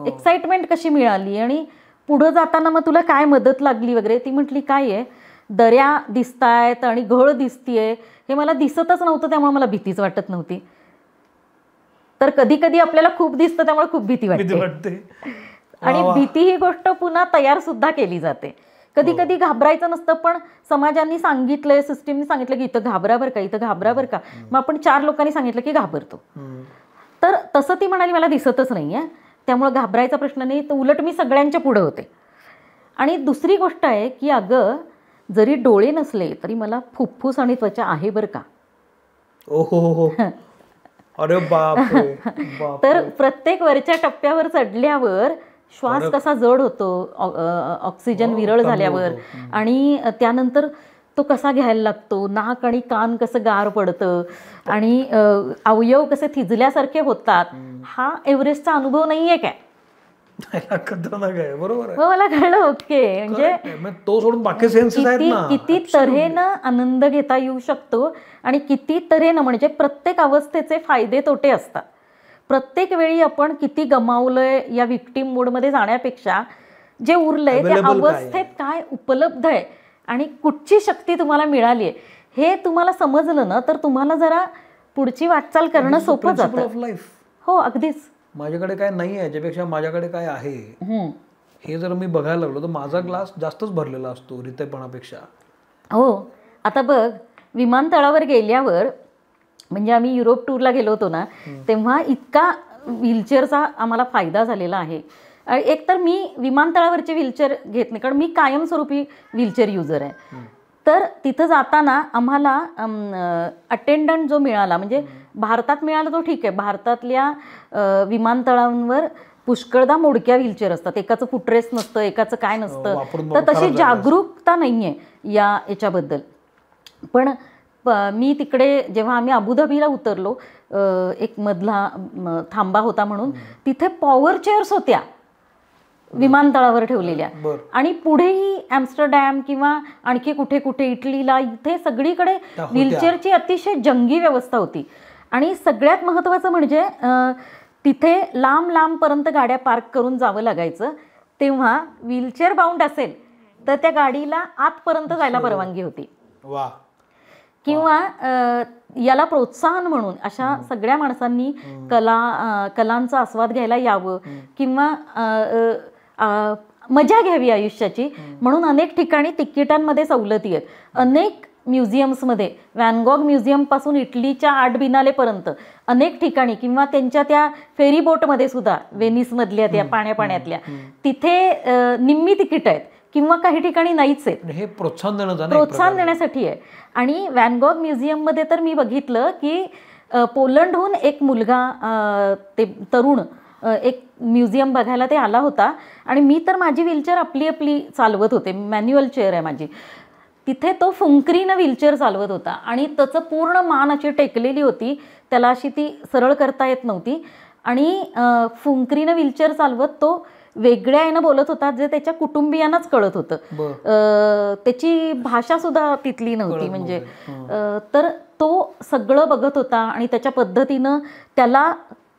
एक्साइटमेंट कशी मिळाली आणि पुढं जाताना मग तुला काय मदत लागली वगैरे. ती म्हटली काय आहे, दऱ्या दिसतायत आणि घळ दिसतीये हे मला दिसतच नव्हतं त्यामुळे मला भीतीच वाटत नव्हती. तर कधी कधी आपल्याला खूप दिसतं त्यामुळे खूप भीती वाटते. आणि भीती ही गोष्ट पुन्हा तयार सुद्धा केली जाते. कधी कधी घाबरायचं नसतं, पण समाजाने सांगितलंय, सिस्टीमने सांगितलं की इथं घाबरा बरं का, इथं घाबरा बरं का. मग आपण 4 लोकांनी सांगितलं की घाबरतो. तर तसं ती म्हणाली मला दिसतच नाही आहे त्यामुळे घाबरायचा प्रश्न नाही, तर उलट मी सगळ्यांच्या पुढं होते. आणि दुसरी गोष्ट आहे की अगं जरी डोळे नसले तरी मला फुफ्फुस आणि त्वचा आहे बरं का. ओहो, अरे बाप. तर प्रत्येक वरच्या टप्प्यावर चढल्यावर श्वास कसा जड होतो ऑक्सिजन विरळ झाल्यावर, आणि त्यानंतर तो कसा घ्यायला लागतो, नाक आणि कान कसं गार पडतं आणि अवयव कसे थिजल्यासारखे होतात. हा एव्हरेस्टचा अनुभव नाहीये काय? बरोबर आहे. मला कळलं. ओके, म्हणजे तो सोडून बाकी सेन्सेस आहेत ना. किती तऱ्हेनं आनंद घेता येऊ शकतो आणि किती तऱ्हेनं, म्हणजे प्रत्येक अवस्थेचे फायदे तोटे असतात. प्रत्येक वेळी आपण किती गमावलंय या विक्टीम मोडमध्ये जाण्यापेक्षा जे उरलंय त्या अवस्थेत काय उपलब्ध आहे आणि कुठची शक्ती तुम्हाला मिळाली आहे हे तुम्हाला समजलं ना, तर तुम्हाला जरा पुढची वाटचाल करणं सोपं जातं. हो, अगदीच. माझ्याकडे काय नाही आहे याच्यापेक्षा माझ्याकडे काय आहे हे जर मी बघायला लागलो तर माझा ग्लास जास्तच भरलेला असतो रितेपणापेक्षा. हो, आता बघ विमानतळावर गेल्यावर, म्हणजे आम्ही युरोप टूरला गेलो होतो ना, तेव्हा इतका व्हीलचेअरचा आम्हाला फायदा झालेला आहे. एक तर मी विमानतळावरचे व्हीलचेअर घेत नाही, कारण मी कायमस्वरूपी व्हीलचेअर युजर आहे. तर तिथं जाताना आम्हाला अटेंडंट जो मिळाला, म्हणजे भारतात मिळाला तो ठीक आहे, भारतातल्या विमानतळांवर पुष्कळदा मोडक्या व्हीलचेअर असतात, एकाचं फुटरेस्ट नसतं, एकाचं काय नसतं. तर तशी जागरूकता नाही आहे याच्याबद्दल. पण मी तिकडे जेव्हा आम्ही अबुधाबीला उतरलो, एक मधला थांबा होता म्हणून, तिथे पॉवर चेअर्स होत्या विमानतळावर ठेवलेल्या, आणि पुढेही ॲम्स्टरडॅम किंवा आणखी कुठे कुठे इटलीला इथे सगळीकडे व्हीलचेअरची अतिशय जंगी व्यवस्था होती. आणि सगळ्यात महत्त्वाचं म्हणजे तिथे लांब लांबपर्यंत गाड्या पार्क करून जावं लागायचं. तेव्हा व्हीलचेअर बाउंड असेल तर त्या गाडीला आतपर्यंत जायला परवानगी होती. वा. किंवा याला प्रोत्साहन म्हणून अशा सगळ्या माणसांनी कलांचा आस्वाद घ्यायला यावं किंवा मजा घ्यावी आयुष्याची म्हणून अनेक ठिकाणी तिकिटांमध्ये सवलती आहेत. अनेक म्युझियम्समध्ये, व्हॅन गॉग म्युझियमपासून इटलीच्या आर्ट बिनालेपर्यंत अनेक ठिकाणी, किंवा त्यांच्या त्या फेरी बोटमध्ये सुद्धा, व्हेनिसमधल्या त्या पाण्यातल्या, तिथे निम्मी तिकीट आहेत किंवा काही ठिकाणी नाहीच आहेत. हे प्रोत्साहन देण्यासाठी आहे. आणि व्हॅन गॉग म्युझियममध्ये तर मी बघितलं की पोलंडहून एक मुलगा, ते तरुण, एक म्युझियम बघायला ते आला होता, आणि मी तर माझी व्हीलचेअर आपली चालवत होते, मॅन्युअल चेअर आहे माझी. तिथे तो फुंकरीनं व्हीलचेअर चालवत होता आणि त्याचं पूर्ण मान अशी टेकलेली होती, त्याला अशी ती सरळ करता येत नव्हती, आणि फुंकरीनं व्हीलचेअर चालवत तो वेगळ्या यानं बोलत होता जे त्याच्या कुटुंबियांनाच कळत होतं. त्याची भाषा सुद्धा तिथली नव्हती, म्हणजे तर तो सगळं बघत होता आणि त्याच्या पद्धतीनं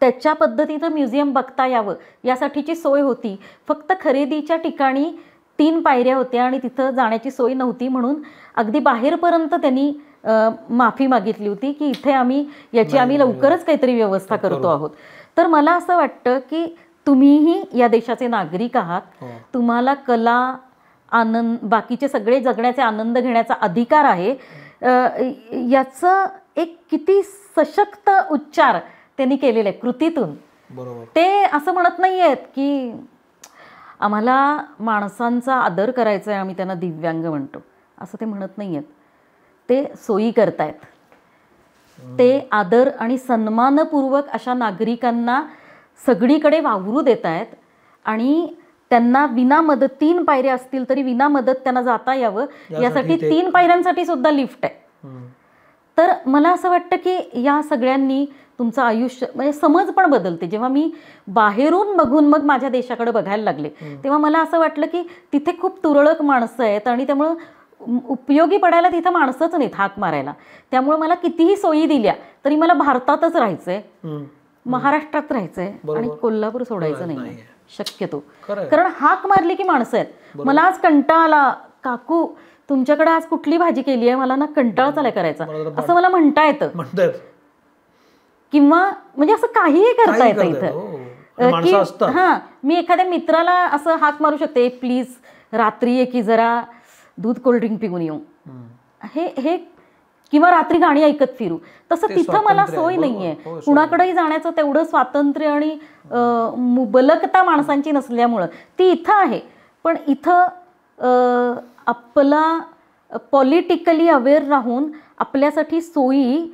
त्याच्या पद्धतीनं म्युझियम बघता यावं यासाठीची सोय होती. फक्त खरेदीच्या ठिकाणी 3 पायऱ्या होत्या आणि तिथं जाण्याची सोय नव्हती, म्हणून अगदी बाहेरपर्यंत त्यांनी माफी मागितली होती की इथे आम्ही लवकरच काहीतरी व्यवस्था करतो आहोत. तर मला असं वाटतं की तुम्हीही या देशाचे नागरिक आहात, तुम्हाला कला, आनंद, बाकीचे सगळे जगण्याचे आनंद घेण्याचा अधिकार आहे. याचं एक किती सशक्त उच्चार त्यांनी केलेले आहे कृतीतून. ते असं म्हणत नाही आहेत की आम्हाला माणसांचा आदर करायचा आहे, आम्ही त्यांना दिव्यांग म्हणतो, असं ते म्हणत नाही आहेत. ते सोयी करतायत. ते आदर आणि सन्मानपूर्वक अशा नागरिकांना सगळीकडे वावरू देत आहेत आणि त्यांना विनामदत 3 पायऱ्या असतील तरी विनामदत त्यांना जाता यावं यासाठी 3 पायऱ्यांसाठी सुद्धा लिफ्ट आहे. तर मला असं वाटतं की या सगळ्यांनी तुमचं आयुष्य म्हणजे समज पण बदलते. जेव्हा मी बाहेरून बघून मग माझ्या देशाकडे बघायला लागले तेव्हा मला असं वाटलं की तिथे खूप तुरळक माणसं आहेत आणि त्यामुळं उपयोगी पडायला तिथं माणसंच नाहीत हाक मारायला. त्यामुळे मला कितीही सोयी दिल्या तरी मला भारतातच राहायचंय, महाराष्ट्रात राहायचंय आणि कोल्हापूर सोडायचं नाही शक्यतो. कारण हाक मारली की माणसं आहेत. मला आज कंटाळा आला, काकू तुमच्याकडे आज कुठली भाजी केली आहे, मला ना कंटाळाच आलाय करायचा, असं मला म्हणता येतं. किंवा म्हणजे असं काहीही करता येतं इथं. हां, मी एखाद्या मित्राला असं हाक मारू शकते, प्लीज रात्री ये की जरा दूध कोल्ड्रिंक पिऊन येऊ, हे किंवा रात्री गाणी ऐकत फिरू. तसं तिथं मला सोय नाहीये. कुणाकडेही जाण्याचं तेवढं स्वातंत्र्य आणि मुबलकता माणसांची नसल्यामुळं ती इथं आहे. पण इथं आपला पॉलिटिकली अवेअर राहून आपल्यासाठी सोयी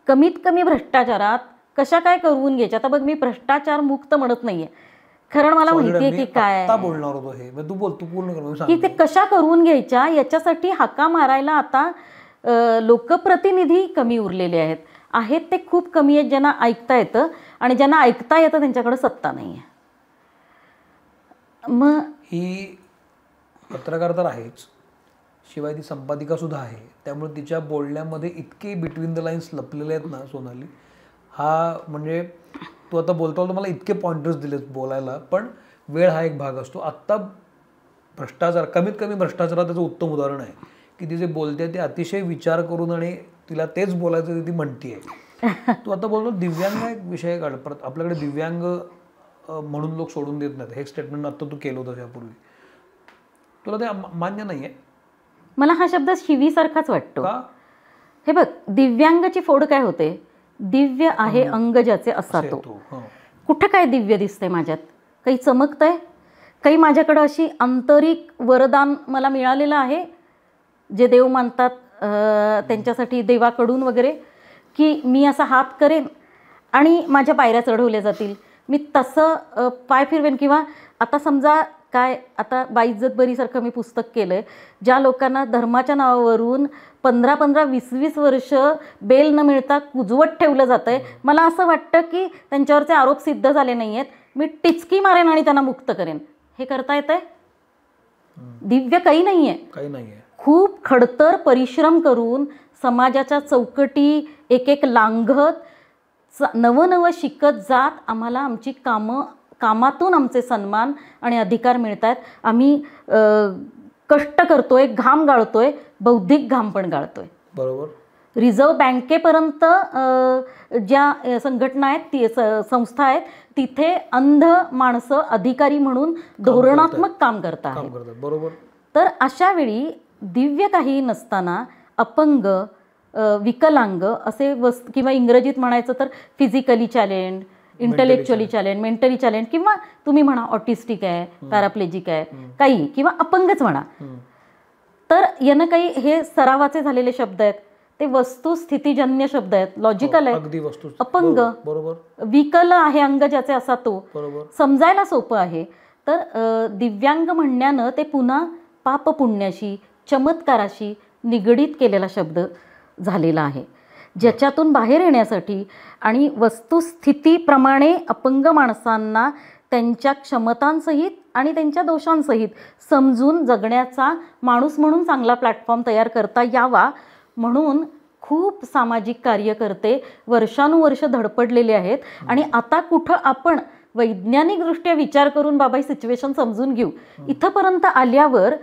कमीत कमी भ्रष्टाचारात कशा काय करून घ्यायच्या. आता बघ, मी भ्रष्टाचार मुक्त म्हणत नाहीये, कारण मला माहितीये की काय की ते कशा करून घ्यायच्या याच्यासाठी हाका मारायला आता लोकप्रतिनिधी कमी उरलेले आहेत ते खूप कमी आहेत ज्यांना ऐकता येतं, आणि ज्यांना ऐकता येतं त्यांच्याकडे सत्ता नाही आहे. मग ही पत्रकार तर आहेच, शिवाय ती संपादिका सुद्धा आहे. त्यामुळे तिच्या बोलण्यामध्ये इतके बिटवीन द लाईन्स लपलेले आहेत ना सोनाली. हा म्हणजे तू आता बोलतो मला इतके पॉइंटर्स दिलेत बोलायला, पण वेळ हा एक भाग असतो. आत्ता भ्रष्टाचार, कमीत कमी भ्रष्टाचारात त्याचं उत्तम उदाहरण आहे की ती जे बोलते ते अतिशय विचार करून आणि तिला तेच बोलायचं ती म्हणतीये. तू आता बोलतो दिव्यांग एक विषय काढ. आपल्याकडे दिव्यांग म्हणून लोक सोडून देत नाहीत, हे स्टेटमेंट आता तू केलं होतं यापूर्वी, तुला ते मान्य नाही आहे? मला हा शब्द शिवीसारखाच वाटतो. हे बघ, दिव्यांगाची फोड काय होते, दिव्य आहे अंग ज्याचे असा तो. कुठं काय दिव्य दिसतंय माझ्यात, काही चमकतंय, काही माझ्याकडं अशी आंतरिक वरदान मला मिळालेलं आहे जे देव मानतात त्यांच्यासाठी देवाकडून वगैरे, की मी असा हात करेन आणि माझ्या पायऱ्या चढवल्या जातील, मी तसं पाय फिरवेन. किंवा आता समजा काय, आता बाइज्जत बरीसारखं मी पुस्तक केलं आहे, ज्या लोकांना धर्माच्या नावावरून 15-15, 20-20 वर्ष बेल न मिळता कुजवत ठेवलं जातं आहे. मला असं वाटतं की त्यांच्यावरचे आरोप सिद्ध झाले नाही आहेत, मी टिचकी मारेन आणि त्यांना मुक्त करेन. हे करता येतंय? दिव्य काही नाही आहे. खूप खडतर परिश्रम करून समाजाच्या चौकटी एक एक लांघत नवं शिकत जात आम्हाला आमची कामातून आमचे सन्मान आणि अधिकार मिळत आहेत. आम्ही कष्ट करतोय, घाम गाळतोय, बौद्धिक घाम पण गाळतोय. बरोबर. रिझर्व्ह बँकेपर्यंत ज्या संघटना आहेत, ती संस्था आहेत, तिथे अंध माणसं अधिकारी म्हणून धोरणात्मक काम करतात. बरोबर. तर अशा वेळी दिव्य काही नसताना अपंग, विकलांग असे किंवा इंग्रजीत म्हणायचं तर physically challenge, intellectually challenge, mentally challenge, किंवा तुम्ही म्हणा ऑटिस्टिक आहे, पॅराप्लेजिक आहे, काही, किंवा अपंगच म्हणा. तर यानं काही हे सरावाचे झालेले शब्द आहेत, ते वस्तुस्थितीजन्य शब्द आहेत, लॉजिकल आहेत. अपंग, विकल आहे अंग ज्याचे असा तो, समजायला सोपं आहे. तर दिव्यांग म्हणण्यानं ते पुन्हा पाप पुण्याशी, चमत्काराशी निगडीत केलेला शब्द झालेला आहे, ज्याच्यातून बाहेर येण्यासाठी आणि वस्तुस्थितीप्रमाणे अपंग माणसांना त्यांच्या क्षमतांसहित आणि त्यांच्या दोषांसहित समजून जगण्याचा, माणूस म्हणून चांगला प्लॅटफॉर्म तयार करता यावा म्हणून खूप सामाजिक कार्यकर्ते वर्षानुवर्ष धडपडलेले आहेत. आणि आता कुठं आपण वैज्ञानिकदृष्ट्या विचार करून बाबा ही सिच्युएशन समजून घेऊ, इथंपर्यंत आल्यावर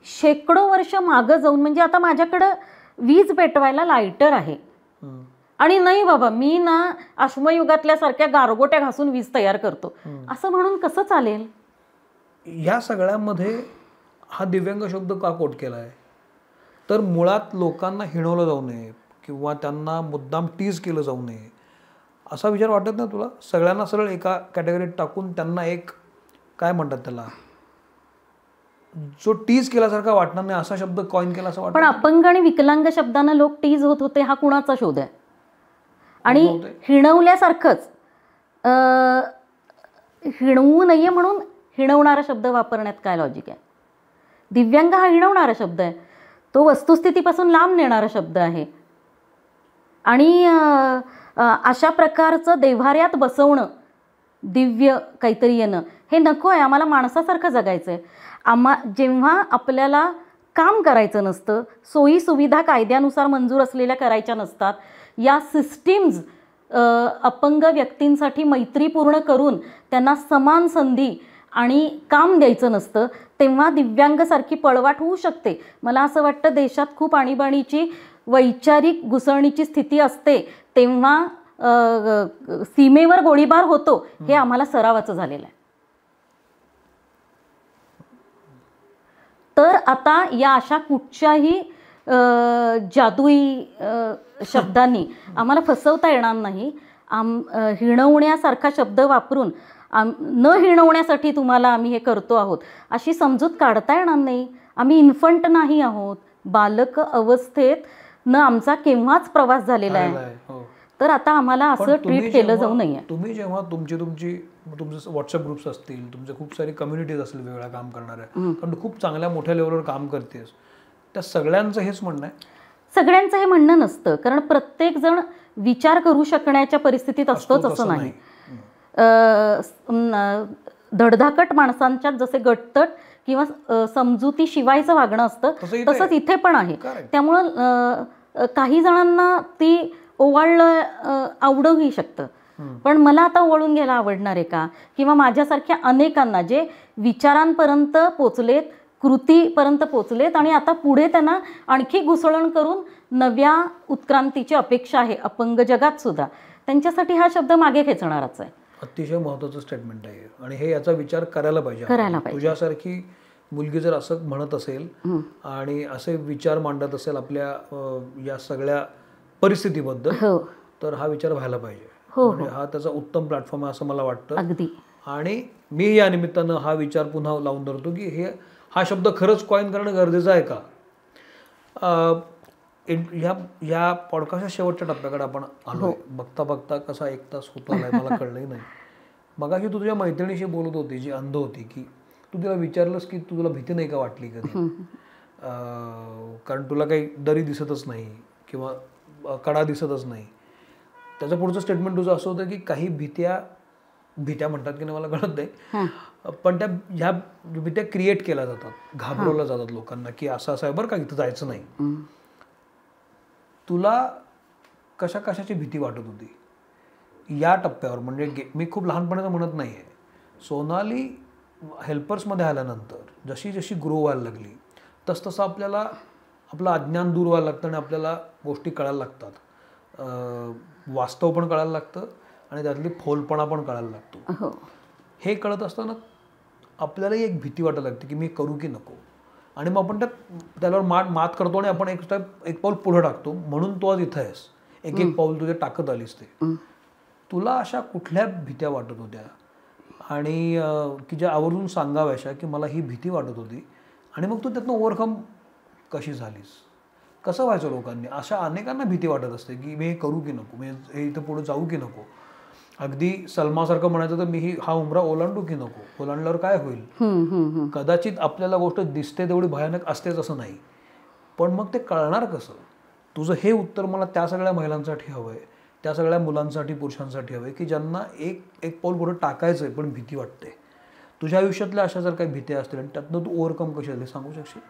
शेकडो वर्ष मागं जाऊन, म्हणजे आता माझ्याकडं वीज पेटवायला लायटर आहे आणि नाही बाबा मी ना अश्मयुगातल्या सारख्या गारगोट्या घासून वीज तयार करतो असं म्हणून कसं चालेल? या सगळ्यामध्ये हा दिव्यांग शब्द का कोट केला आहे? तर मुळात लोकांना हिणवलं जाऊ नये किंवा त्यांना मुद्दाम टीज केलं जाऊ नये असा विचार वाटत नाही तुला? सगळ्यांना सरळ एका कॅटेगरीत टाकून त्यांना एक काय म्हणतात त्याला, जो टीज केल्यासारखा वाटणार नाही असा शब्द कॉइन केला असं वाटतं. पण अपंग आणि विकलांग शब्दानं लोक टीज होत होते हा कुणाचा शोध आहे? आणि हिणवल्यासारखंच हिणवू नये म्हणून हिणवणारा शब्द वापरण्यात काय लॉजिक आहे? दिव्यांग हा हिणवणारा शब्द आहे, तो वस्तुस्थितीपासून लांब नेणारा शब्द आहे. आणि अशा प्रकारचं देव्हाऱ्यात बसवणं, दिव्य काहीतरी येणं हे नको आहे. आम्हाला माणसासारखं जगायचं आहे. जेव्हा आपल्याला काम करायचं नसतं, सोयी सुविधा कायद्यानुसार मंजूर असलेल्या करायच्या नसतात, या सिस्टीम्स अपंग व्यक्तींसाठी मैत्रीपूर्ण करून त्यांना समान संधी आणि काम द्यायचं नसतं, तेव्हा दिव्यांगसारखी पळवाट होऊ शकते. मला असं वाटतं देशात खूप आणीबाणीची वैचारिक घुसळणीची स्थिती असते तेव्हा सीमेवर गोळीबार होतो हे आम्हाला सरावाचं झालेलं आहे. तर आता या अशा कुठच्याही जादुई शब्दांनी आम्हाला फसवता येणार नाही. हिणवण्यासारखा शब्द वापरून न हिणवण्यासाठी तुम्हाला आम्ही हे करतो आहोत अशी समजूत काढता येणार नाही. आम्ही इन्फंट नाही आहोत, बालक अवस्थेत न आमचा केव्हाच प्रवास झालेला आहे. तर आता आम्हाला असं ट्रीट केलं जाऊ नये. तुम्ही जेव्हा तुमचे व्हॉट्सअप ग्रुप्स असतील, तुमचे खूप सारी कम्युनिटीज असतील वेगळ्या काम करणाऱ्या, कारण तू खूप चांगल्या मोठ्या लेवलवर काम करतेस, त्या सगळ्यांचं हेच म्हणणं आहे? सगळ्यांचं हे म्हणणं नसतं, कारण प्रत्येक जण विचार करू शकण्याच्या परिस्थितीत असतोच असं नाही. धडधाकट माणसांच्यात जसे गटतट किंवा समजुती शिवायचं वागणं असतं तसंच इथे पण आहे. त्यामुळं काही जणांना ती ओवाळलं आवडूही शकतं, पण मला आता ओवाळून घ्यायला आवडणार आहे का? किंवा माझ्यासारख्या अनेकांना जे विचारांपर्यंत पोचलेत, कृतीपर्यंत पोचलेत आणि आता पुढे त्यांना आणखी घुसळण करून नव्या उत्क्रांतीची अपेक्षा आहे अपंग जगात सुद्धा, त्यांच्यासाठी हा शब्द मागे खेचणाराच आहे. अतिशय महत्त्वाचं स्टेटमेंट आहे आणि हे याचा विचार करायला पाहिजे. तुझ्यासारखी मुलगी जर असं म्हणत असेल आणि असे विचार मांडत असेल आपल्या या सगळ्या परिस्थितीबद्दल, तर हा विचार व्हायला पाहिजे. हा त्याचा उत्तम प्लॅटफॉर्म आहे असं मला वाटतं. अगदी. आणि मी या निमित्तानं हा विचार पुन्हा लावून धरतो की हा शब्द खरंच कॉइन करणं गरजेचं आहे का? या पॉडकास्टच्या शेवटच्या टप्प्याकडे आपण आलो. बघता बघता कसा 1 तास होतो आलाय मला कळलंही नाही. मगाशी तू तुझ्या मैत्रिणीशी बोलत होती जी अंध होती, की तू तिला विचारलंस की तुला भीती नाही का वाटली कधी? कारण तुला काही दरी दिसतच नाही किंवा कडा दिसतच नाही. त्याचं पुढचं स्टेटमेंट तुझं असं होतं की काही भीत्या म्हणतात की नाही मला कळत नाही, पण ह्या भीत्या क्रिएट केल्या जातात, घाबरवल्या जातात लोकांना की असं असं आहे बरं का, इथं जायचं नाही. तुला कशाची भीती वाटत होती या टप्प्यावर? म्हणजे मी खूप लहानपणाचं म्हणत नाही आहे, सोनाली हेल्पर्समध्ये आल्यानंतर जशी जशी ग्रो व्हायला लागली तसतसं आपल्याला आपलं अज्ञान दूर व्हायला लागतं आणि आपल्याला गोष्टी कळायला लागतात, वास्तव पण कळायला लागतं आणि त्यातली फोलपणा पण कळायला लागतो. हे कळत असताना आपल्यालाही एक भीती वाटायला लागते की मी करू की नको, आणि मग आपण त्यावर मात करतो आणि आपण एक पाऊल पुढे टाकतो. म्हणून तू आज इथं आहेस, एक पाऊल तुझे टाकत आलीस. ते तुला अशा कुठल्या भीत्या वाटत होत्या आणि की ज्या आवर्जून सांगाव्याशा की मला ही भीती वाटत होती, आणि मग तू त्यातनं ओव्हरकम कशी झालीस? कसं व्हायचं लोकांनी? अशा अनेकांना भीती वाटत असते की मी हे करू की नको, मी हे इथं पुढे जाऊ की नको. अगदी सलमासारखं म्हणायचं तर मी हा उमरा ओलांडू की नको, ओलांडल्यावर काय होईल? कदाचित आपल्याला गोष्ट दिसते तेवढी भयानक असतेच असं नाही, पण मग ते कळणार कसं? तुझं हे उत्तर मला त्या सगळ्या महिलांसाठी हवं आहे, त्या सगळ्या मुलांसाठी, पुरुषांसाठी हवं आहे की ज्यांना एक पाऊल पुढे टाकायचं आहे पण भीती वाटते. तुझ्या आयुष्यातल्या अशा जर काही भीती असतील आणि त्यातनं तू ओव्हरकम कशी झाली सांगू शकशील?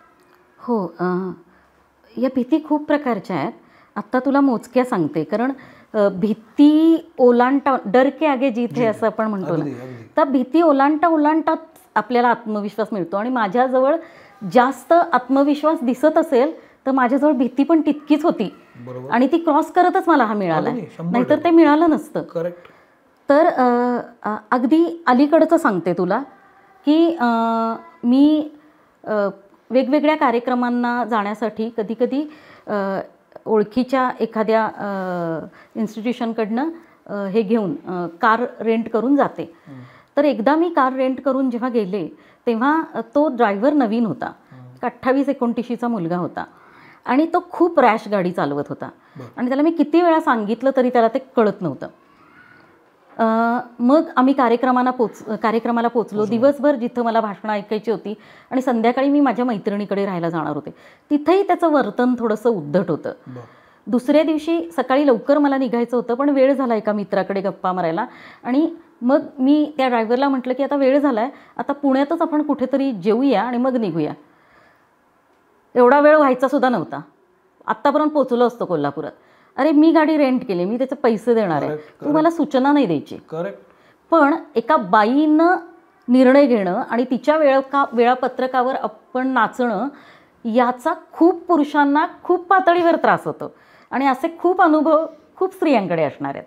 हो, या भीती खूप प्रकारच्या आहेत. आत्ता तुला मोजक्या सांगते, कारण भीती ओलांडता, डर के आगे जीत है असं आपण म्हणतो ना, तर भीती ओलांडता आपल्याला आत्मविश्वास मिळतो. आणि माझ्याजवळ जास्त आत्मविश्वास दिसत असेल तर माझ्याजवळ भीती पण तितकीच होती बरोबर. आणि ती क्रॉस करतच मला हा मिळाला, नाहीतर ते मिळालं नसतं. करेक्ट. तर अगदी अलीकडचं सांगते तुला की मी वेगवेगळ्या कार्यक्रमांना जाण्यासाठी कधी कधी ओळखीच्या एखाद्या इन्स्टिट्यूशनकडनं हे घेऊन कार रेंट करून जाते. तर एकदा मी कार रेंट करून जेव्हा गेले तेव्हा तो ड्रायव्हर नवीन होता, 28-29चा मुलगा होता आणि तो खूप रॅश गाडी चालवत होता आणि त्याला मी किती वेळा सांगितलं तरी त्याला ते कळत नव्हतं. मग आम्ही कार्यक्रमाला पोचलो. दिवसभर जिथं मला भाषणं ऐकायची होती आणि संध्याकाळी मी माझ्या मैत्रिणीकडे राहायला जाणार होते, तिथेही त्याचं वर्तन थोडंसं उद्धट होतं. दुसऱ्या दिवशी सकाळी लवकर मला निघायचं होतं, पण वेळ झाला एका मित्राकडे गप्पा मारायला आणि मग मी त्या ड्रायव्हरला म्हटलं की आता वेळ झाला आहे, आता पुण्यातच आपण कुठेतरी जेऊया आणि मग निघूया. एवढा वेळ व्हायचा सुद्धा नव्हता, आत्तापर्यंत पोचलो असतो कोल्हापुरात. अरे मी गाडी रेंट केली, मी त्याचे पैसे देणार आहे, तू मला सूचना नाही द्यायची. पण एका बाईनं निर्णय घेणं आणि तिच्या वेळापत्रकावर आपण नाचणं याचा खूप पुरुषांना खूप पातळीवर त्रास होतो आणि असे खूप अनुभव खूप स्त्रियांकडे असणार आहेत.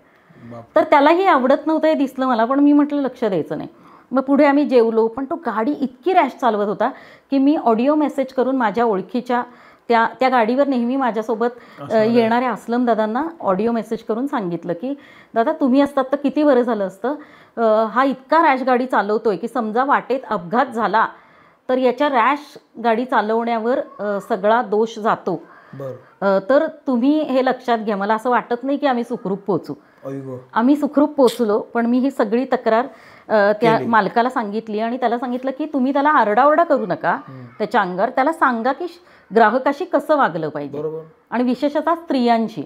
तर त्यालाही आवडत नव्हतं हे दिसलं मला, पण मी म्हटलं लक्ष द्यायचं नाही. मग पुढे आम्ही जेवलो, पण तो गाडी इतकी रॅश चालवत होता की मी ऑडिओ मेसेज करून माझ्या ओळखीच्या त्या गाडीवर नेहमी माझ्यासोबत येणाऱ्या अस्लम दादांना ऑडिओ मेसेज करून सांगितलं की दादा तुम्ही असतात तर किती बरं झालं असतं, हा इतका रॅश गाडी चालवतोय की समजा वाटेत अपघात झाला तर याच्या रॅश गाडी चालवण्यावर सगळा दोष जातो. तर तुम्ही हे लक्षात घ्या. मला असं वाटत नाही की आम्ही सुखरूप पोचू. आम्ही सुखरूप पोचलो, पण मी ही सगळी तक्रार त्या मालकाला सांगितली आणि त्याला सांगितलं की तुम्ही त्याला आरडाओरडा करू नका त्याच्या अंगावर, त्याला सांगा की ग्राहकाशी कसं वागलं पाहिजे आणि विशेषतः स्त्रियांशी.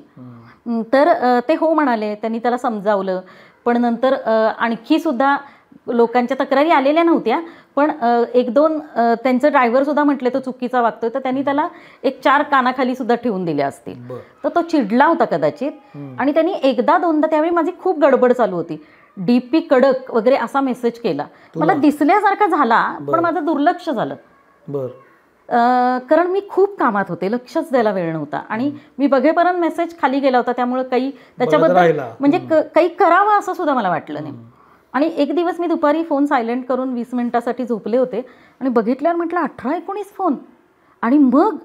तर ते हो म्हणाले, त्यांनी त्याला समजावलं. पण नंतर आणखी सुद्धा लोकांच्या तक्रारी आलेल्या नव्हत्या, पण 1-2 त्यांचे ड्रायव्हर सुद्धा म्हटले तो चुकीचा वागतोय, तर त्यांनी त्याला 1-4 कानाखाली सुद्धा ठेवून दिले असतील. तर तो चिडला होता कदाचित आणि त्यांनी 1-2दा, त्यावेळी माझी खूप गडबड चालू होती, डीपी कडक वगैरे असा मेसेज केला. मला दिसल्यासारखा झाला, पण माझं दुर्लक्ष झालं. कारण मी खूप कामात होते, लक्षच द्यायला वेळ नव्हता आणि मी बघेपर्यंत मेसेज खाली गेला होता, त्यामुळे काही त्याच्याबद्दल म्हणजे काही करावं असं सुद्धा मला वाटलं नाही. आणि एक दिवस मी दुपारी फोन सायलेंट करून 20 मिनिटासाठी झोपले होते आणि बघितल्यावर म्हटलं 18-19 फोन आणि मग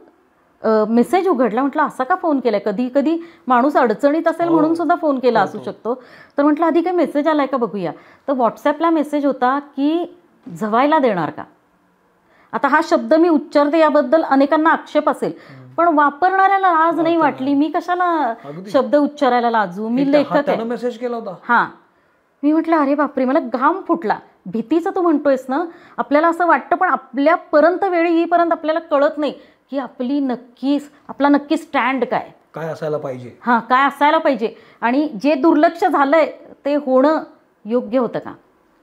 मेसेज उघडला. म्हटलं असा का फोन केलाय, कधी कधी माणूस अडचणीत असेल म्हणून सुद्धा फोन केला असू शकतो. तर म्हटलं आधी काही मेसेज आलाय का बघूया. तर व्हॉट्सॲपला मेसेज होता की जवायला देणार का. आता हा शब्द मी उच्चारते याबद्दल अनेकांना आक्षेप असेल, पण वापरणाऱ्याला लाज नाही वाटली. मी कशाला शब्द उच्चारायला लाजू, मी लेखक आहे. मेसेज केला होता. हां, मी म्हटलं अरे बापरे, मला घाम फुटला. भीतीचं तू म्हणतोयस ना, आपल्याला असं वाटतं, पण आपल्यापर्यंत वेळी येईपर्यंत आपल्याला कळत नाही की आपला नक्की स्टँड काय असायला पाहिजे. हां, काय असायला पाहिजे आणि जे दुर्लक्ष झालंय ते होणं योग्य होतं का.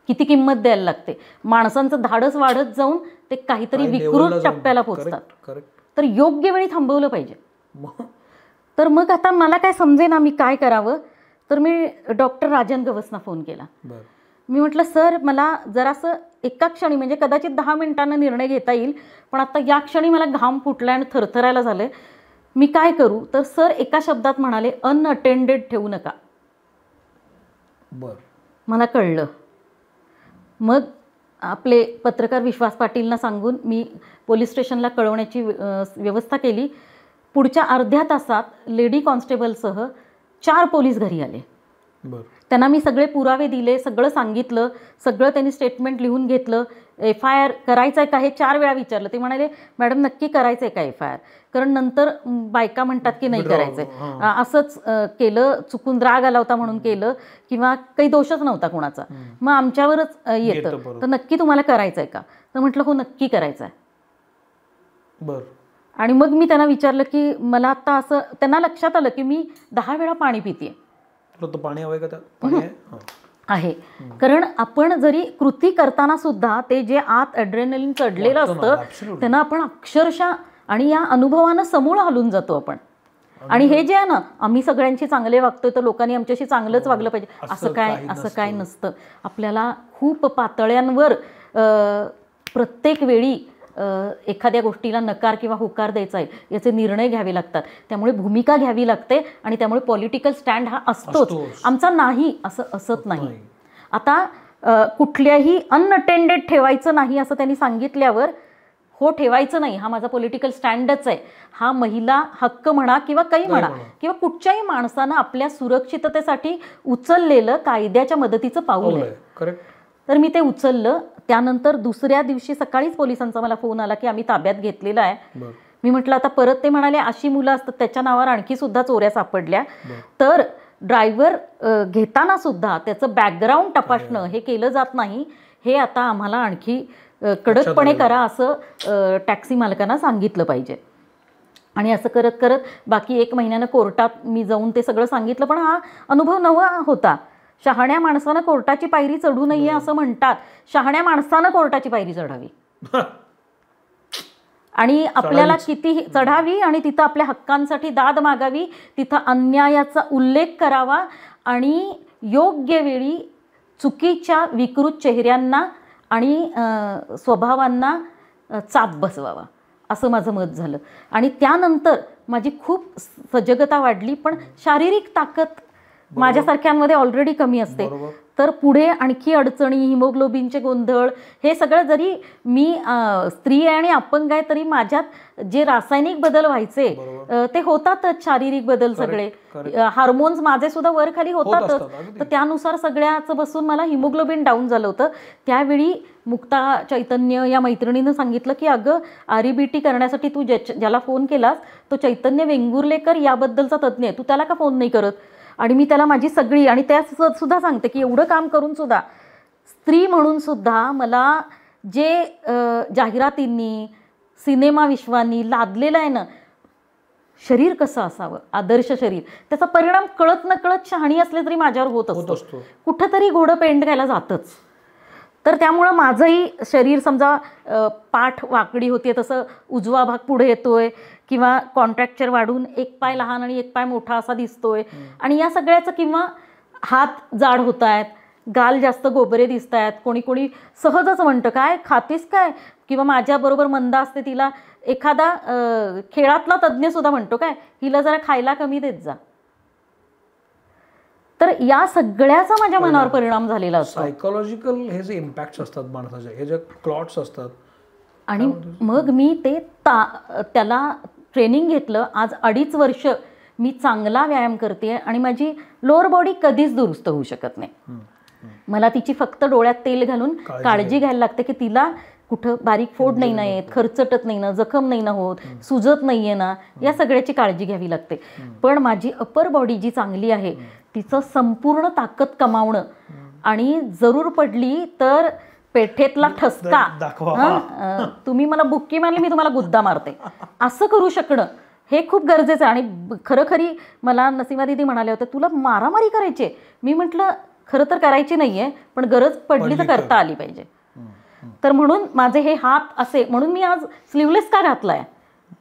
किती किंमत द्यायला लागते. माणसांचं धाडस वाढत जाऊन ते काहीतरी विकृत टप्प्याला पोचतात. तर योग्य वेळी थांबवलं पाहिजे. तर मग आता मला काय समजेना मी काय करावं. तर मी डॉक्टर राजन गवसना फोन केला. मी म्हटलं सर, मला जरासं एका क्षणी, म्हणजे कदाचित 10 मिनिटांना निर्णय घेता येईल, पण आता या क्षणी मला घाम फुटला आणि थरथरायला झालंय, मी काय करू. तर सर एका शब्दात म्हणाले, अनअटेंडेड ठेवू नका. मला कळलं. मग आपले पत्रकार विश्वास पाटीलना सांगून मी पोलीस स्टेशनला कळवण्याची व्यवस्था केली. पुढच्या अर्ध्या तासात लेडी कॉन्स्टेबलसह 4 पोलीस घरी आले. त्यांना मी सगळे पुरावे दिले, सगळं सांगितलं, सगळं त्यांनी स्टेटमेंट लिहून घेतलं. FIR करायचं आहे का हे 4 वेळा विचारलं. ते म्हणाले मॅडम नक्की करायचं आहे का FIR, कारण नंतर बायका म्हणतात की नाही करायचं आहे. असंच केलं, चुकून राग आला होता म्हणून केलं, किंवा काही दोषच नव्हता कोणाचा, मग आमच्यावरच येतं. तर नक्की तुम्हाला करायचं आहे का. तर म्हटलं हो नक्की करायचं आहे. आणि मग मी त्यांना विचारलं की मला आता असं, त्यांना लक्षात आलं की मी 10 वेळा पाणी पिते. पाणी हवंय का त्यात. पाणी आहे. कारण आपण जरी कृती करताना सुद्धा ते जे आत ॲड्रेनलिन चढलेलं असतं त्यांना आपण अक्षरशः आणि या अनुभवानं समूळ हलून जातो आपण. आणि हे जे आहे ना, आम्ही सगळ्यांशी चांगले वागतोय तर लोकांनी आमच्याशी चांगलंच वागलं पाहिजे, असं काय नसतं. आपल्याला खूप पातळ्यांवर प्रत्येक वेळी एखाद्या गोष्टीला नकार किंवा होकार द्यायचा आहे याचे निर्णय घ्यावे लागतात. त्यामुळे भूमिका घ्यावी लागते आणि त्यामुळे पॉलिटिकल स्टँड हा असतोच. आमचा नाही असं असत नाही. आता कुठल्याही अनअटेंडेड ठेवायचं नाही असं त्यांनी सांगितल्यावर हो ठेवायचं नाही हा माझा पॉलिटिकल स्टँडच आहे. हा महिला हक्क म्हणा किंवा काही म्हणा किंवा कुठच्याही माणसानं आपल्या सुरक्षिततेसाठी उचललेलं कायद्याच्या मदतीचं पाऊल आहे. तर मी ते उचललं. त्यानंतर दुसऱ्या दिवशी सकाळीच पोलिसांचा मला फोन आला की आम्ही ताब्यात घेतलेला आहे. मी म्हटलं आता परत ते म्हणाले अशी मुलं असतात त्याच्या नावावर आणखी सुद्धा चोऱ्या सापडल्या तर ड्रायव्हर घेताना सुद्धा त्याचं बॅकग्राऊंड तपासणं हे केलं जात नाही. हे आता आम्हाला आणखी कडकपणे करा असं टॅक्सी मालकांना सांगितलं पाहिजे. आणि असं करत करत बाकी 1 महिन्यानं कोर्टात मी जाऊन ते सगळं सांगितलं. पण हा अनुभव नवा होता. शहाण्या माणसानं कोर्टाची पायरी चढू नये असं म्हणतात. शहाण्या माणसानं कोर्टाची पायरी चढावी आणि आपल्याला किती चढावी आणि तिथं आपल्या हक्कांसाठी दाद मागावी. तिथं अन्यायाचा उल्लेख करावा आणि योग्य वेळी चुकीच्या विकृत चेहऱ्यांना आणि स्वभावांना चाप बसवावा असं माझं मत झालं. आणि त्यानंतर माझी खूप सजगता वाढली. पण शारीरिक ताकद माझ्यासारख्यांमध्ये ऑलरेडी कमी असते. तर पुढे आणखी अडचणी हिमोग्लोबिनचे गोंधळ हे सगळं जरी मी स्त्री आहे आणि अपंग आहे तरी माझ्यात जे रासायनिक बदल व्हायचे ते होतातच. शारीरिक बदल सगळे हार्मोन्स माझे सुद्धा वर खाली होतातच. तर त्यानुसार सगळ्याचं बसून मला हिमोग्लोबिन डाऊन झालं होतं. त्यावेळी मुक्ता चैतन्य या मैत्रिणीनं सांगितलं की अगं REBT करण्यासाठी तू ज्याला फोन केलास तो चैतन्य वेंगुर्लेकर याबद्दलचा तज्ज्ञ आहे, तू त्याला का फोन नाही करत. आणि मी त्याला माझी सगळी आणि त्या सुद्धा सांगते की एवढं काम करून सुद्धा स्त्री म्हणून सुद्धा मला जे जाहिरातींनी सिनेमा विश्वांनी लादलेलं आहे ना शरीर कसं असावं आदर्श शरीर त्याचा परिणाम कळत न कळत शहाणी असले तरी माझ्यावर होत असतो. कुठंतरी घोडं पेंड घ्यायला जातच. तर त्यामुळं माझंही शरीर समजा पाठ वाकडी होते तसं उजवा भाग पुढे येतोय किंवा कॉन्ट्रॅक्चर वाढून 1 पाय लहान आणि 1 पाय मोठा असा दिसतोय. आणि या सगळ्याचं किंवा हात जाड होत आहेत, गाल जास्त गोबरे दिसत आहेत. कोणी कोणी सहजच म्हणतं काय खातीस काय किंवा माझ्याबरोबर मंदा असते तिला एखादा खेळातला तज्ज्ञसुद्धा म्हणतो काय हिला जरा खायला कमी देत जा. तर या सगळ्याचा माझ्या मनावर परिणाम झालेला असतो. सायकोलॉजिकल हे जे इम्पॅक्ट असतात माणसाचे हे जे क्लॉट्स असतात. आणि मग मी ते त्याला ट्रेनिंग घेतलं. आज 2.5 वर्ष मी चांगला व्यायाम करते आणि माझी लोअर बॉडी कधीच दुरुस्त होऊ शकत नाही. मला तिची फक्त डोळ्यात तेल घालून काळजी घ्यायला लागते की तिला कुठं बारीक फोड नाही ना येत, खरचटत नाही ना, जखम नाही ना होत, सुजत नाही आहे ना, या सगळ्याची काळजी घ्यावी लागते. पण माझी अपर बॉडी जी चांगली आहे तिचं संपूर्ण ताकद कमावणं आणि जरूर पडली तर पेठेतला ठसका तुम्ही मला बुक्की मारली मी तुम्हाला गुद्दा मारते असं करू शकणं हे खूप गरजेचं आहे. आणि खरी मला नसीमा दिदी म्हणाल्या होत्या तुला मारामारी करायची. मी म्हटलं खरं तर करायची नाहीये पण गरज पडली तर करता आली पाहिजे. तर म्हणून माझे हे हात असे म्हणून मी आज स्लीवलेस का घातलाय.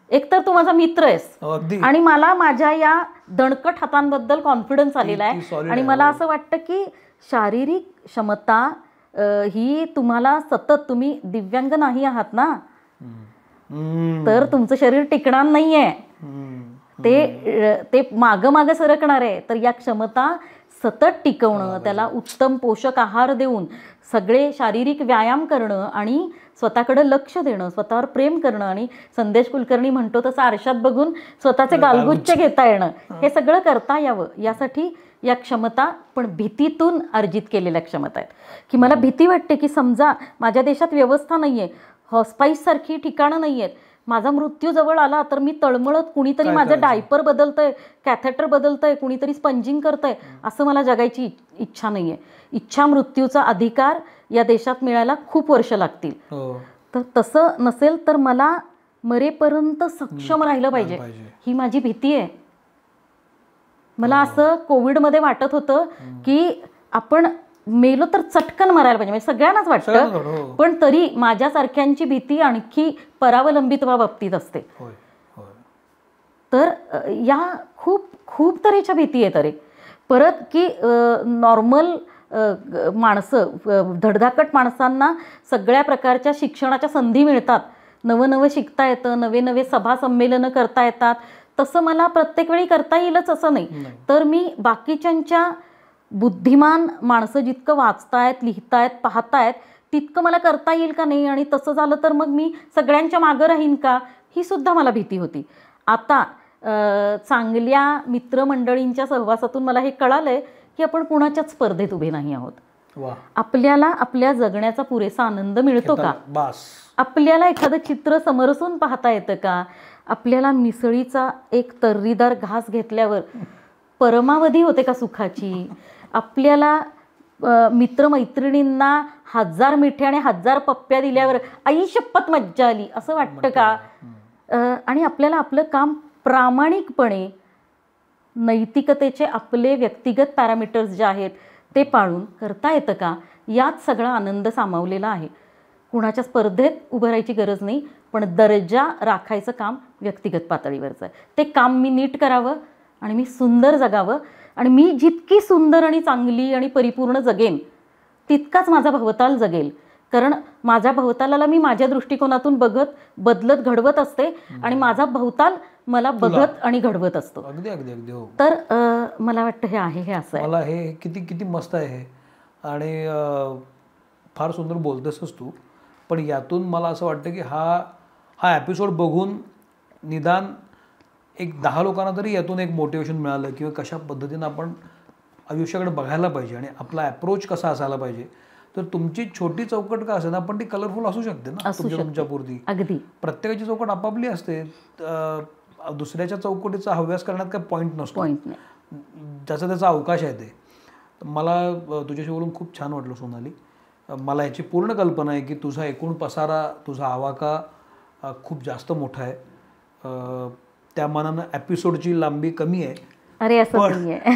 एकतर तू माझा मित्र आहेस आणि मला माझ्या या दणकट हातांबद्दल कॉन्फिडन्स आलेला आहे. आणि मला असं वाटतं की शारीरिक क्षमता ही तुम्हाला सतत तुम्ही दिव्यांग नाही आहात ना तर तुमचं शरीर टिकणार नाहीये. ते मागं सरकणार आहे. तर या क्षमता सतत टिकवणं त्याला उत्तम पोषक आहार देऊन सगळे शारीरिक व्यायाम करणं आणि स्वतःकडे लक्ष देणं स्वतःवर प्रेम करणं आणि संदेश कुलकर्णी म्हणतो तसं आरशात बघून स्वतःचे गालगुच्छ घेता येणं हे सगळं करता यावं यासाठी या क्षमता पण भीतीतून अर्जित केलेल्या क्षमता आहेत. की मला भीती वाटते की समजा माझ्या देशात व्यवस्था नाही आहे, हॉस्पाईससारखी ठिकाणं नाही आहेत, माझा मृत्यू जवळ आला तर मी तळमळत कुणीतरी माझं डायपर बदलतंय, कॅथेटर बदलतंय, कुणीतरी स्पंजिंग करतंय असं मला जगायची इच्छा नाही आहे. इच्छा मृत्यूचा अधिकार या देशात मिळायला खूप वर्ष लागतील. तर तसं नसेल तर मला मरेपर्यंत सक्षम राहिलं पाहिजे ही माझी भीती आहे. मला असं कोविडमध्ये वाटत होतं की आपण मेलो तर चटकन मरायला पाहिजे म्हणजे सगळ्यांनाच वाटतं पण तरी माझ्यासारख्यांची भीती आणखी परावलंबित्वा बाबतीत असते. तर या खूप तऱ्हेच्या भीती आहे. तरी परत की नॉर्मल माणसं धडधाकट माणसांना सगळ्या प्रकारच्या शिक्षणाच्या संधी मिळतात नवं नवं शिकता येतं, नवे नवे सभा संमेलनं करता येतात, तसं मला प्रत्येक वेळी करता येईलच असं नाही. तर मी बाकीच्यांच्या बुद्धिमान माणसं जितकं वाचतायत, लिहितायत, पाहतायत तितकं मला करता येईल का नाही, आणि तसं झालं तर मग मी सगळ्यांच्या मागं राहीन का, ही सुद्धा मला भीती होती. आता चांगल्या मित्रमंडळींच्या सहवासातून मला हे कळालंय की आपण कुणाच्याच स्पर्धेत उभे नाही आहोत. आपल्याला आपल्या जगण्याचा पुरेसा आनंद मिळतो का, आपल्याला एखादं चित्र समरसून पाहता येतं का, आपल्याला मिसळीचा एक तर्रीदार घास घेतल्यावर परमावधी होते का सुखाची, आपल्याला मित्रमैत्रिणींना 1000 मिठ्या आणि 1000 पप्प्या दिल्यावर आई शपथ मज्जा आली असं वाटतं का, आणि आपल्याला आपलं काम प्रामाणिकपणे नैतिकतेचे आपले व्यक्तिगत पॅरामीटर्स जे आहेत ते पाळून करता येतं का, यात सगळा आनंद सामावलेला आहे. कुणाच्या स्पर्धेत उभं राहायची गरज नाही, पण दर्जा राखायचं काम व्यक्तिगत पातळीवरचं आहे. ते काम मी नीट करावं आणि मी सुंदर जगावं, आणि मी जितकी सुंदर आणि चांगली आणि परिपूर्ण जगेन तितकाच माझा भवताल जगेल. कारण माझ्या भवतालाला मी माझ्या दृष्टिकोनातून बघत, बदलत, घडवत असते, आणि माझा भवताल मला बघत आणि घडवत असतो. अगदी अगदी अगदी हो. तर मला वाटतं हे आहे, हे असं आहे. मला हे किती किती मस्त आहे हे, आणि फार सुंदर बोलतेसच तू. पण यातून मला असं वाटतं की हा एपिसोड बघून निदान एक 10 लोकांना तरी यातून एक मोटिवेशन मिळालं, किंवा कशा पद्धतीनं आपण आयुष्याकडे बघायला पाहिजे आणि आपला अप्रोच कसा असायला पाहिजे. तर तुमची छोटी चौकट का असेल ना, पण ती कलरफुल असू शकते ना तुमच्यापुरती. अगदी प्रत्येकाची चौकट आपापली असते. दुसऱ्याच्या चौकटीचा हव्यास करण्यात काही पॉईंट नसतो, ज्याचा त्याचा अवकाश आहे ते. मला तुझ्याशी बोलून खूप छान वाटलं सोनाली. मला याची पूर्ण कल्पना आहे की तुझा एकूण पसारा, तुझा आवाका खूप जास्त मोठा आहे. त्या मानानं एपिसोडची लांबी कमी आहे. अरे असं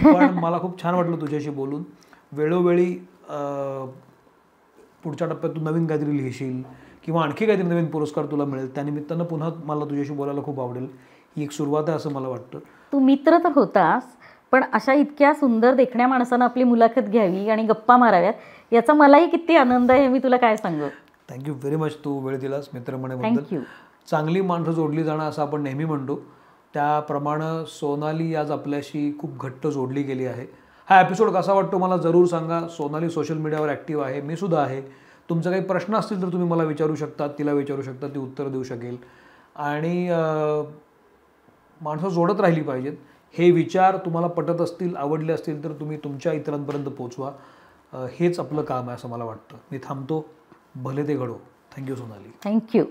पण मला खूप छान वाटलं तुझ्याशी बोलून. वेळोवेळी पुढच्या टप्प्यात तू नवीन काहीतरी लिहिशील, किंवा आणखी काहीतरी नवीन पुरस्कार तुला मिळेल, त्यानिमित्तानं पुन्हा मला तुझ्याशी बोलायला खूप आवडेल. ही एक सुरुवात आहे असं मला वाटतं. तू मित्र तर होतास, पण अशा इतक्या सुंदर देखण्या माणसानं आपली मुलाखत घ्यावी आणि गप्पा माराव्यात, याचा मलाही किती आनंद आहे, मी तुला काय सांगू. थँक्यू व्हेरी मच, तू वेळ दिलास मित्रमंडळाबद्दल. चांगली माणसं जोडली जाणं असं आपण नेहमी म्हणतो, त्याप्रमाणे सोनाली आज आपल्याशी खूप घट्ट जोडली गेली आहे. हा एपिसोड कसा वाटतो मला जरूर सांगा. सोनाली सोशल मीडियावर ॲक्टिव्ह आहे, मी सुद्धा आहे. तुमचे काही प्रश्न असतील तर तुम्ही मला विचारू शकता, तिला विचारू शकता, ती उत्तर देऊ शकेल. आणि माणसं जोडत राहिली पाहिजेत. हे विचार तुम्हाला पटत असतील, आवडले असतील तर तुम्ही तुमच्या इतरांपर्यंत पोचवा. हेच आपलं काम आहे असं मला वाटतं. मी थांबतो. भले ते घडो. थँक्यू सोनाली. थँक्यू.